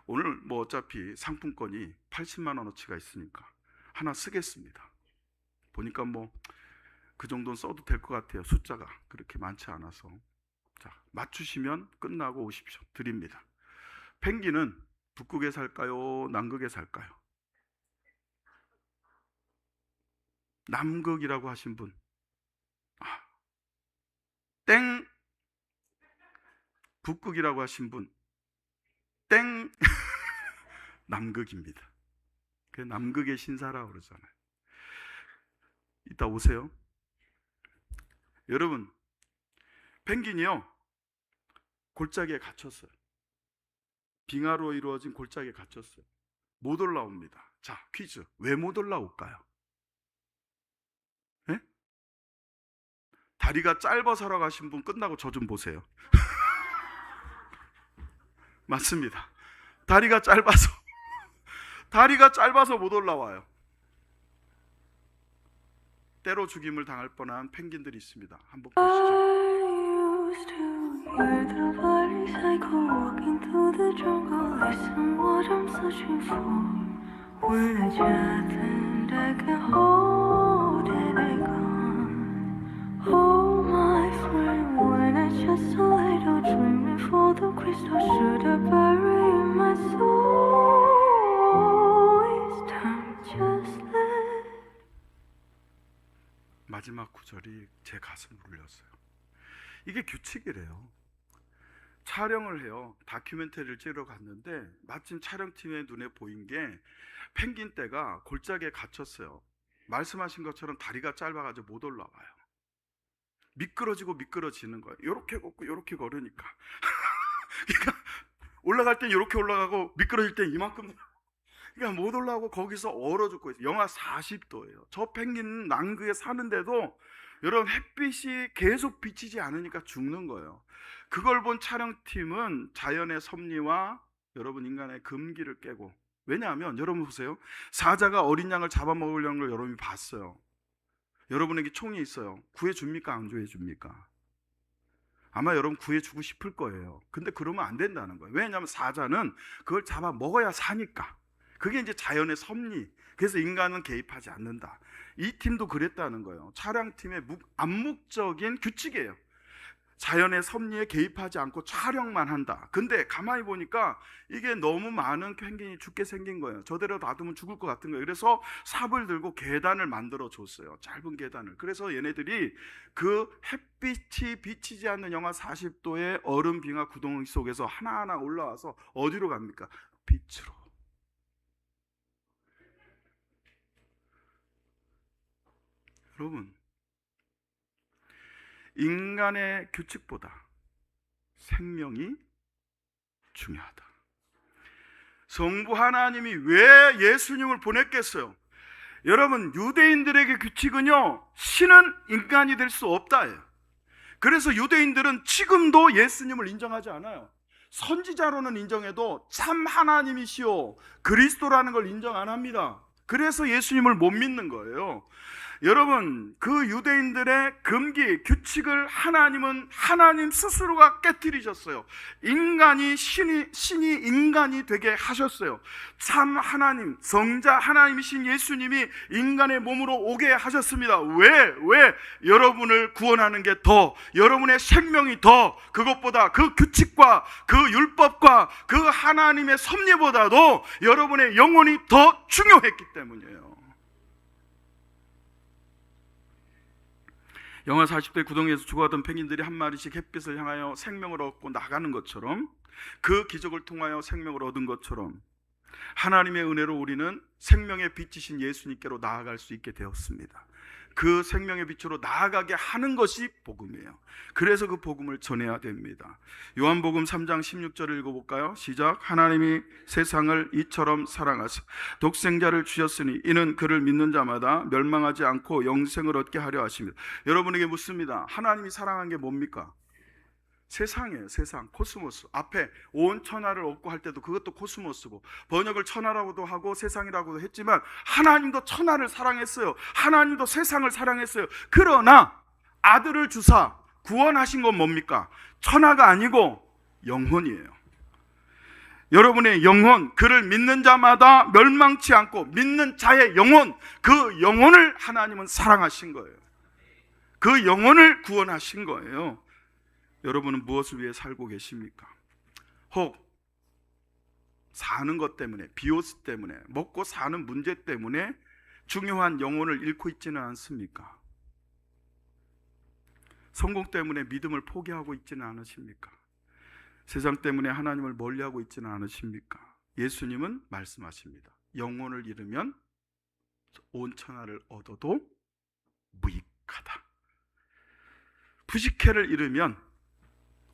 A: 오늘 뭐 어차피 상품권이 80만 원어치가 있으니까 하나 쓰겠습니다. 보니까 뭐 그 정도는 써도 될 것 같아요. 숫자가 그렇게 많지 않아서. 자, 맞추시면 끝나고 오십시오. 드립니다. 펭귄은 북극에 살까요? 남극에 살까요? 남극이라고 하신 분. 땡. 북극이라고 하신 분. 땡. 남극입니다. 그 남극의 신사라고 그러잖아요. 이따 오세요. 여러분, 펭귄이요, 골짜기에 갇혔어요. 빙하로 이루어진 골짜기에 갇혔어요. 못 올라옵니다. 자, 퀴즈. 왜 못 올라올까요? 네? 다리가 짧아서라고 하신 분 끝나고 저 좀 보세요. 맞습니다. 다리가 짧아서 못 올라와요. 때로 죽임을 당할 뻔한 펭귄들이 있습니다. 한번 보시죠. 마지막 구절이 제 가슴을 울렸어요. 이게 규칙이래요. 촬영을 해요. 다큐멘터리를 찍으러 갔는데 마침 촬영팀의 눈에 보인 게 펭귄 떼가 골짜기에 갇혔어요. 말씀하신 것처럼 다리가 짧아가지고 못 올라와요. 미끄러지는 거예요. 이렇게 걷고 이렇게 걸으니까. 그러니까 올라갈 땐 이렇게 올라가고 미끄러질 땐 이만큼. 그러니까 못 올라오고 거기서 얼어 죽고 있어요. 영하 40도예요. 저 펭귄 남극에 사는데도 여러분 햇빛이 계속 비치지 않으니까 죽는 거예요. 그걸 본 촬영팀은 자연의 섭리와 여러분 인간의 금기를 깨고, 왜냐하면 여러분 보세요. 사자가 어린 양을 잡아먹으려는 걸 여러분이 봤어요. 여러분에게 총이 있어요. 구해줍니까? 안 구해줍니까? 아마 여러분 구해주고 싶을 거예요. 근데 그러면 안 된다는 거예요. 왜냐하면 사자는 그걸 잡아먹어야 사니까. 그게 이제 자연의 섭리. 그래서 인간은 개입하지 않는다. 이 팀도 그랬다는 거예요. 촬영팀의 암묵적인 규칙이에요. 자연의 섭리에 개입하지 않고 촬영만 한다. 근데 가만히 보니까 이게 너무 많은 펭귄이 죽게 생긴 거예요. 저대로 놔두면 죽을 것 같은 거예요. 그래서 삽을 들고 계단을 만들어 줬어요. 짧은 계단을. 그래서 얘네들이 그 햇빛이 비치지 않는 영하 40도의 얼음 빙하 구덩이 속에서 하나하나 올라와서 어디로 갑니까? 빛으로. 여러분, 인간의 규칙보다 생명이 중요하다. 성부 하나님이 왜 예수님을 보냈겠어요? 여러분, 유대인들에게 규칙은요, 신은 인간이 될 수 없다예요. 그래서 유대인들은 지금도 예수님을 인정하지 않아요. 선지자로는 인정해도 참 하나님이시오 그리스도라는 걸 인정 안 합니다. 그래서 예수님을 못 믿는 거예요. 여러분, 그 유대인들의 금기, 규칙을 하나님은 하나님 스스로가 깨뜨리셨어요. 신이 인간이 되게 하셨어요. 참 하나님, 성자 하나님이신 예수님이 인간의 몸으로 오게 하셨습니다. 왜? 여러분을 구원하는 게 더, 여러분의 생명이 더, 그것보다 그 규칙과 그 율법과 그 하나님의 섭리보다도 여러분의 영혼이 더 중요했기 때문이에요. 영하 40도의 구덩이에서 죽어가던 펭귄들이 한 마리씩 햇빛을 향하여 생명을 얻고 나가는 것처럼, 그 기적을 통하여 생명을 얻은 것처럼 하나님의 은혜로 우리는 생명의 빛이신 예수님께로 나아갈 수 있게 되었습니다. 그 생명의 빛으로 나아가게 하는 것이 복음이에요. 그래서 그 복음을 전해야 됩니다. 요한복음 3장 16절을 읽어볼까요? 시작. 하나님이 세상을 이처럼 사랑하사 독생자를 주셨으니 이는 그를 믿는 자마다 멸망하지 않고 영생을 얻게 하려 하십니다. 여러분에게 묻습니다. 하나님이 사랑한 게 뭡니까? 세상이에요. 세상, 코스모스. 앞에 온 천하를 얻고 할 때도 그것도 코스모스고, 번역을 천하라고도 하고 세상이라고도 했지만 하나님도 천하를 사랑했어요. 하나님도 세상을 사랑했어요. 그러나 아들을 주사 구원하신 건 뭡니까? 천하가 아니고 영혼이에요. 여러분의 영혼, 그를 믿는 자마다 멸망치 않고 믿는 자의 영혼, 그 영혼을 하나님은 사랑하신 거예요. 그 영혼을 구원하신 거예요. 여러분은 무엇을 위해 살고 계십니까? 혹 사는 것 때문에, 비오스 때문에, 먹고 사는 문제 때문에 중요한 영혼을 잃고 있지는 않습니까? 성공 때문에 믿음을 포기하고 있지는 않으십니까? 세상 때문에 하나님을 멀리하고 있지는 않으십니까? 예수님은 말씀하십니다. 영혼을 잃으면 온 천하를 얻어도 무익하다. 부식회를 잃으면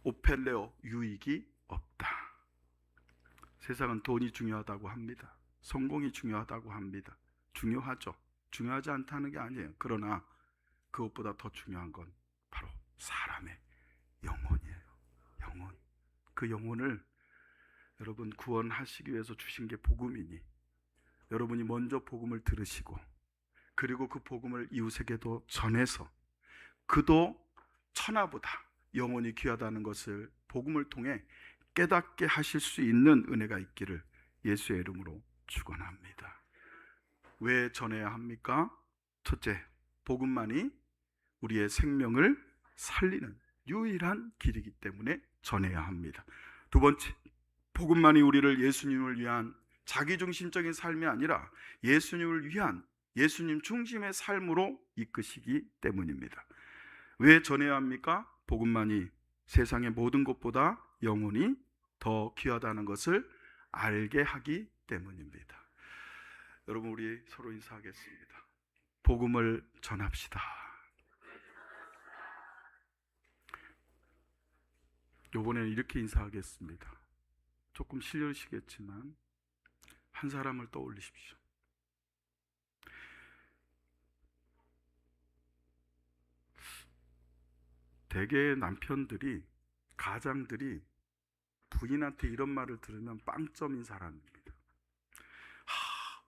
A: 오펠레오 유익이 없다. 세상은 돈이 중요하다고 합니다. 성공이 중요하다고 합니다. 중요하죠. 중요하지 않다는 게 아니에요. 그러나 그것보다 더 중요한 건 바로 사람의 영혼이에요. 영혼. 그 영혼을 여러분 구원하시기 위해서 주신 게 복음이니 여러분이 먼저 복음을 들으시고 그리고 그 복음을 이웃에게도 전해서 그도 천하보다 영혼이 귀하다는 것을 복음을 통해 깨닫게 하실 수 있는 은혜가 있기를 예수의 이름으로 축원합니다. 왜 전해야 합니까? 첫째, 복음만이 우리의 생명을 살리는 유일한 길이기 때문에 전해야 합니다. 두 번째, 복음만이 우리를 예수님을 위한 자기중심적인 삶이 아니라 예수님을 위한 예수님 중심의 삶으로 이끄시기 때문입니다. 왜 전해야 합니까? 복음만이 세상의 모든 것보다 영혼이 더 귀하다는 것을 알게 하기 때문입니다. 여러분, 우리 서로 인사하겠습니다. 복음을 전합시다. 이번에는 이렇게 인사하겠습니다. 조금 실례시겠지만 한 사람을 떠올리십시오. 대개의 남편들이, 가장들이 부인한테 이런 말을 들으면 빵점인 사람입니다.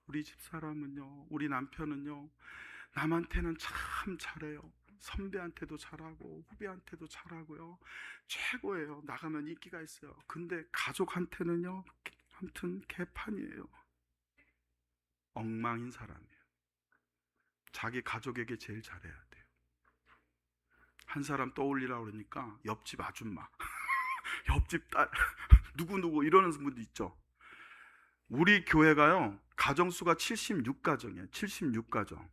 A: 우리 집사람은요, 우리 남편은요, 남한테는 참 잘해요. 선배한테도 잘하고 후배한테도 잘하고요, 최고예요. 나가면 인기가 있어요. 근데 가족한테는요, 아무튼 개판이에요. 엉망인 사람이에요. 자기 가족에게 제일 잘해야 돼요. 한 사람 떠올리라고 그러니까 옆집 아줌마, 옆집 딸, 누구 이러는 분도 있죠. 우리 교회가요, 가정수가 76가정이에요. 76가정.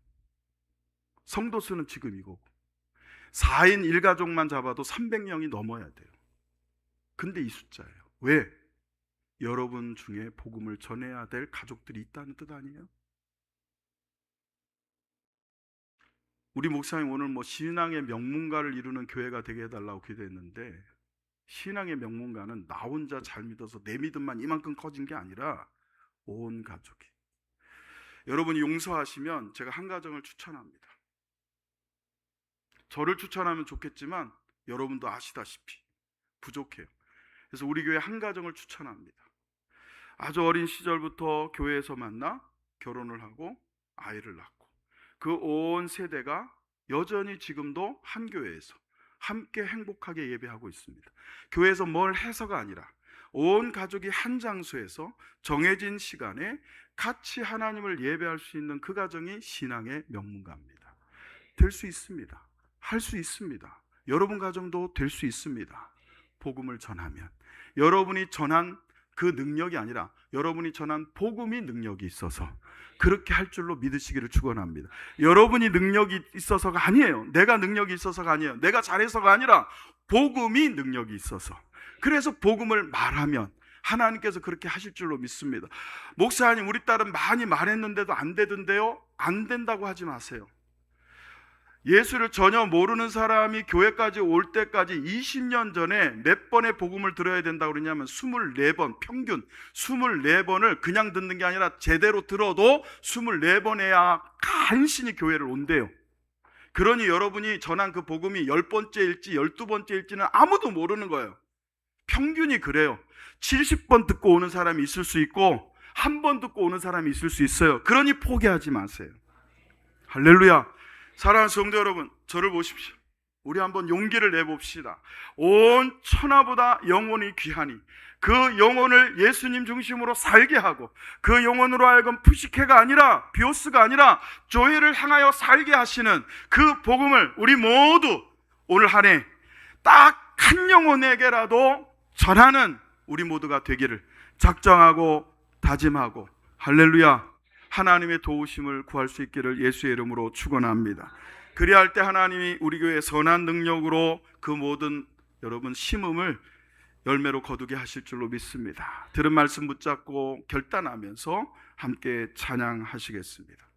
A: 성도수는 지금 이거고 4인 1가족만 잡아도 300명이 넘어야 돼요. 근데 이 숫자예요. 왜? 여러분 중에 복음을 전해야 될 가족들이 있다는 뜻 아니에요? 우리 목사님 오늘 신앙의 명문가를 이루는 교회가 되게 해달라고 기도했는데, 신앙의 명문가는 나 혼자 잘 믿어서 내 믿음만 이만큼 커진 게 아니라 온 가족이. 여러분이 용서하시면 제가 한 가정을 추천합니다. 저를 추천하면 좋겠지만 여러분도 아시다시피 부족해요. 그래서 우리 교회 한 가정을 추천합니다. 아주 어린 시절부터 교회에서 만나 결혼을 하고 아이를 낳고 그 온 세대가 여전히 지금도 한 교회에서 함께 행복하게 예배하고 있습니다. 교회에서 뭘 해서가 아니라 온 가족이 한 장소에서 정해진 시간에 같이 하나님을 예배할 수 있는 그 가정이 신앙의 명문가입니다. 될 수 있습니다. 할 수 있습니다. 여러분 가정도 될 수 있습니다. 복음을 전하면. 여러분이 전한 그 능력이 아니라 여러분이 전한 복음이 능력이 있어서 그렇게 할 줄로 믿으시기를 축원합니다. 여러분이 능력이 있어서가 아니에요. 내가 능력이 있어서가 아니에요. 내가 잘해서가 아니라 복음이 능력이 있어서. 그래서 복음을 말하면 하나님께서 그렇게 하실 줄로 믿습니다. 목사님, 우리 딸은 많이 말했는데도 안 되던데요? 안 된다고 하지 마세요. 예수를 전혀 모르는 사람이 교회까지 올 때까지 20년 전에 몇 번의 복음을 들어야 된다고 그러냐면 24번, 평균 24번을 그냥 듣는 게 아니라 제대로 들어도 24번 해야 간신히 교회를 온대요. 그러니 여러분이 전한 그 복음이 10번째일지 12번째일지는 아무도 모르는 거예요. 평균이 그래요. 70번 듣고 오는 사람이 있을 수 있고 한 번 듣고 오는 사람이 있을 수 있어요. 그러니 포기하지 마세요. 할렐루야. 사랑하는 성도 여러분, 저를 보십시오. 우리 한번 용기를 내봅시다. 온 천하보다 영혼이 귀하니 그 영혼을 예수님 중심으로 살게 하고 그 영혼으로 하여금 푸시케가 아니라 비오스가 아니라 조회를 향하여 살게 하시는 그 복음을 우리 모두 오늘 한 해 딱 한 영혼에게라도 전하는 우리 모두가 되기를 작정하고 다짐하고 할렐루야, 하나님의 도우심을 구할 수 있기를 예수의 이름으로 축원합니다. 그리할 때 하나님이 우리 교회의 선한 능력으로 그 모든 여러분 심음을 열매로 거두게 하실 줄로 믿습니다. 들은 말씀 붙잡고 결단하면서 함께 찬양하시겠습니다.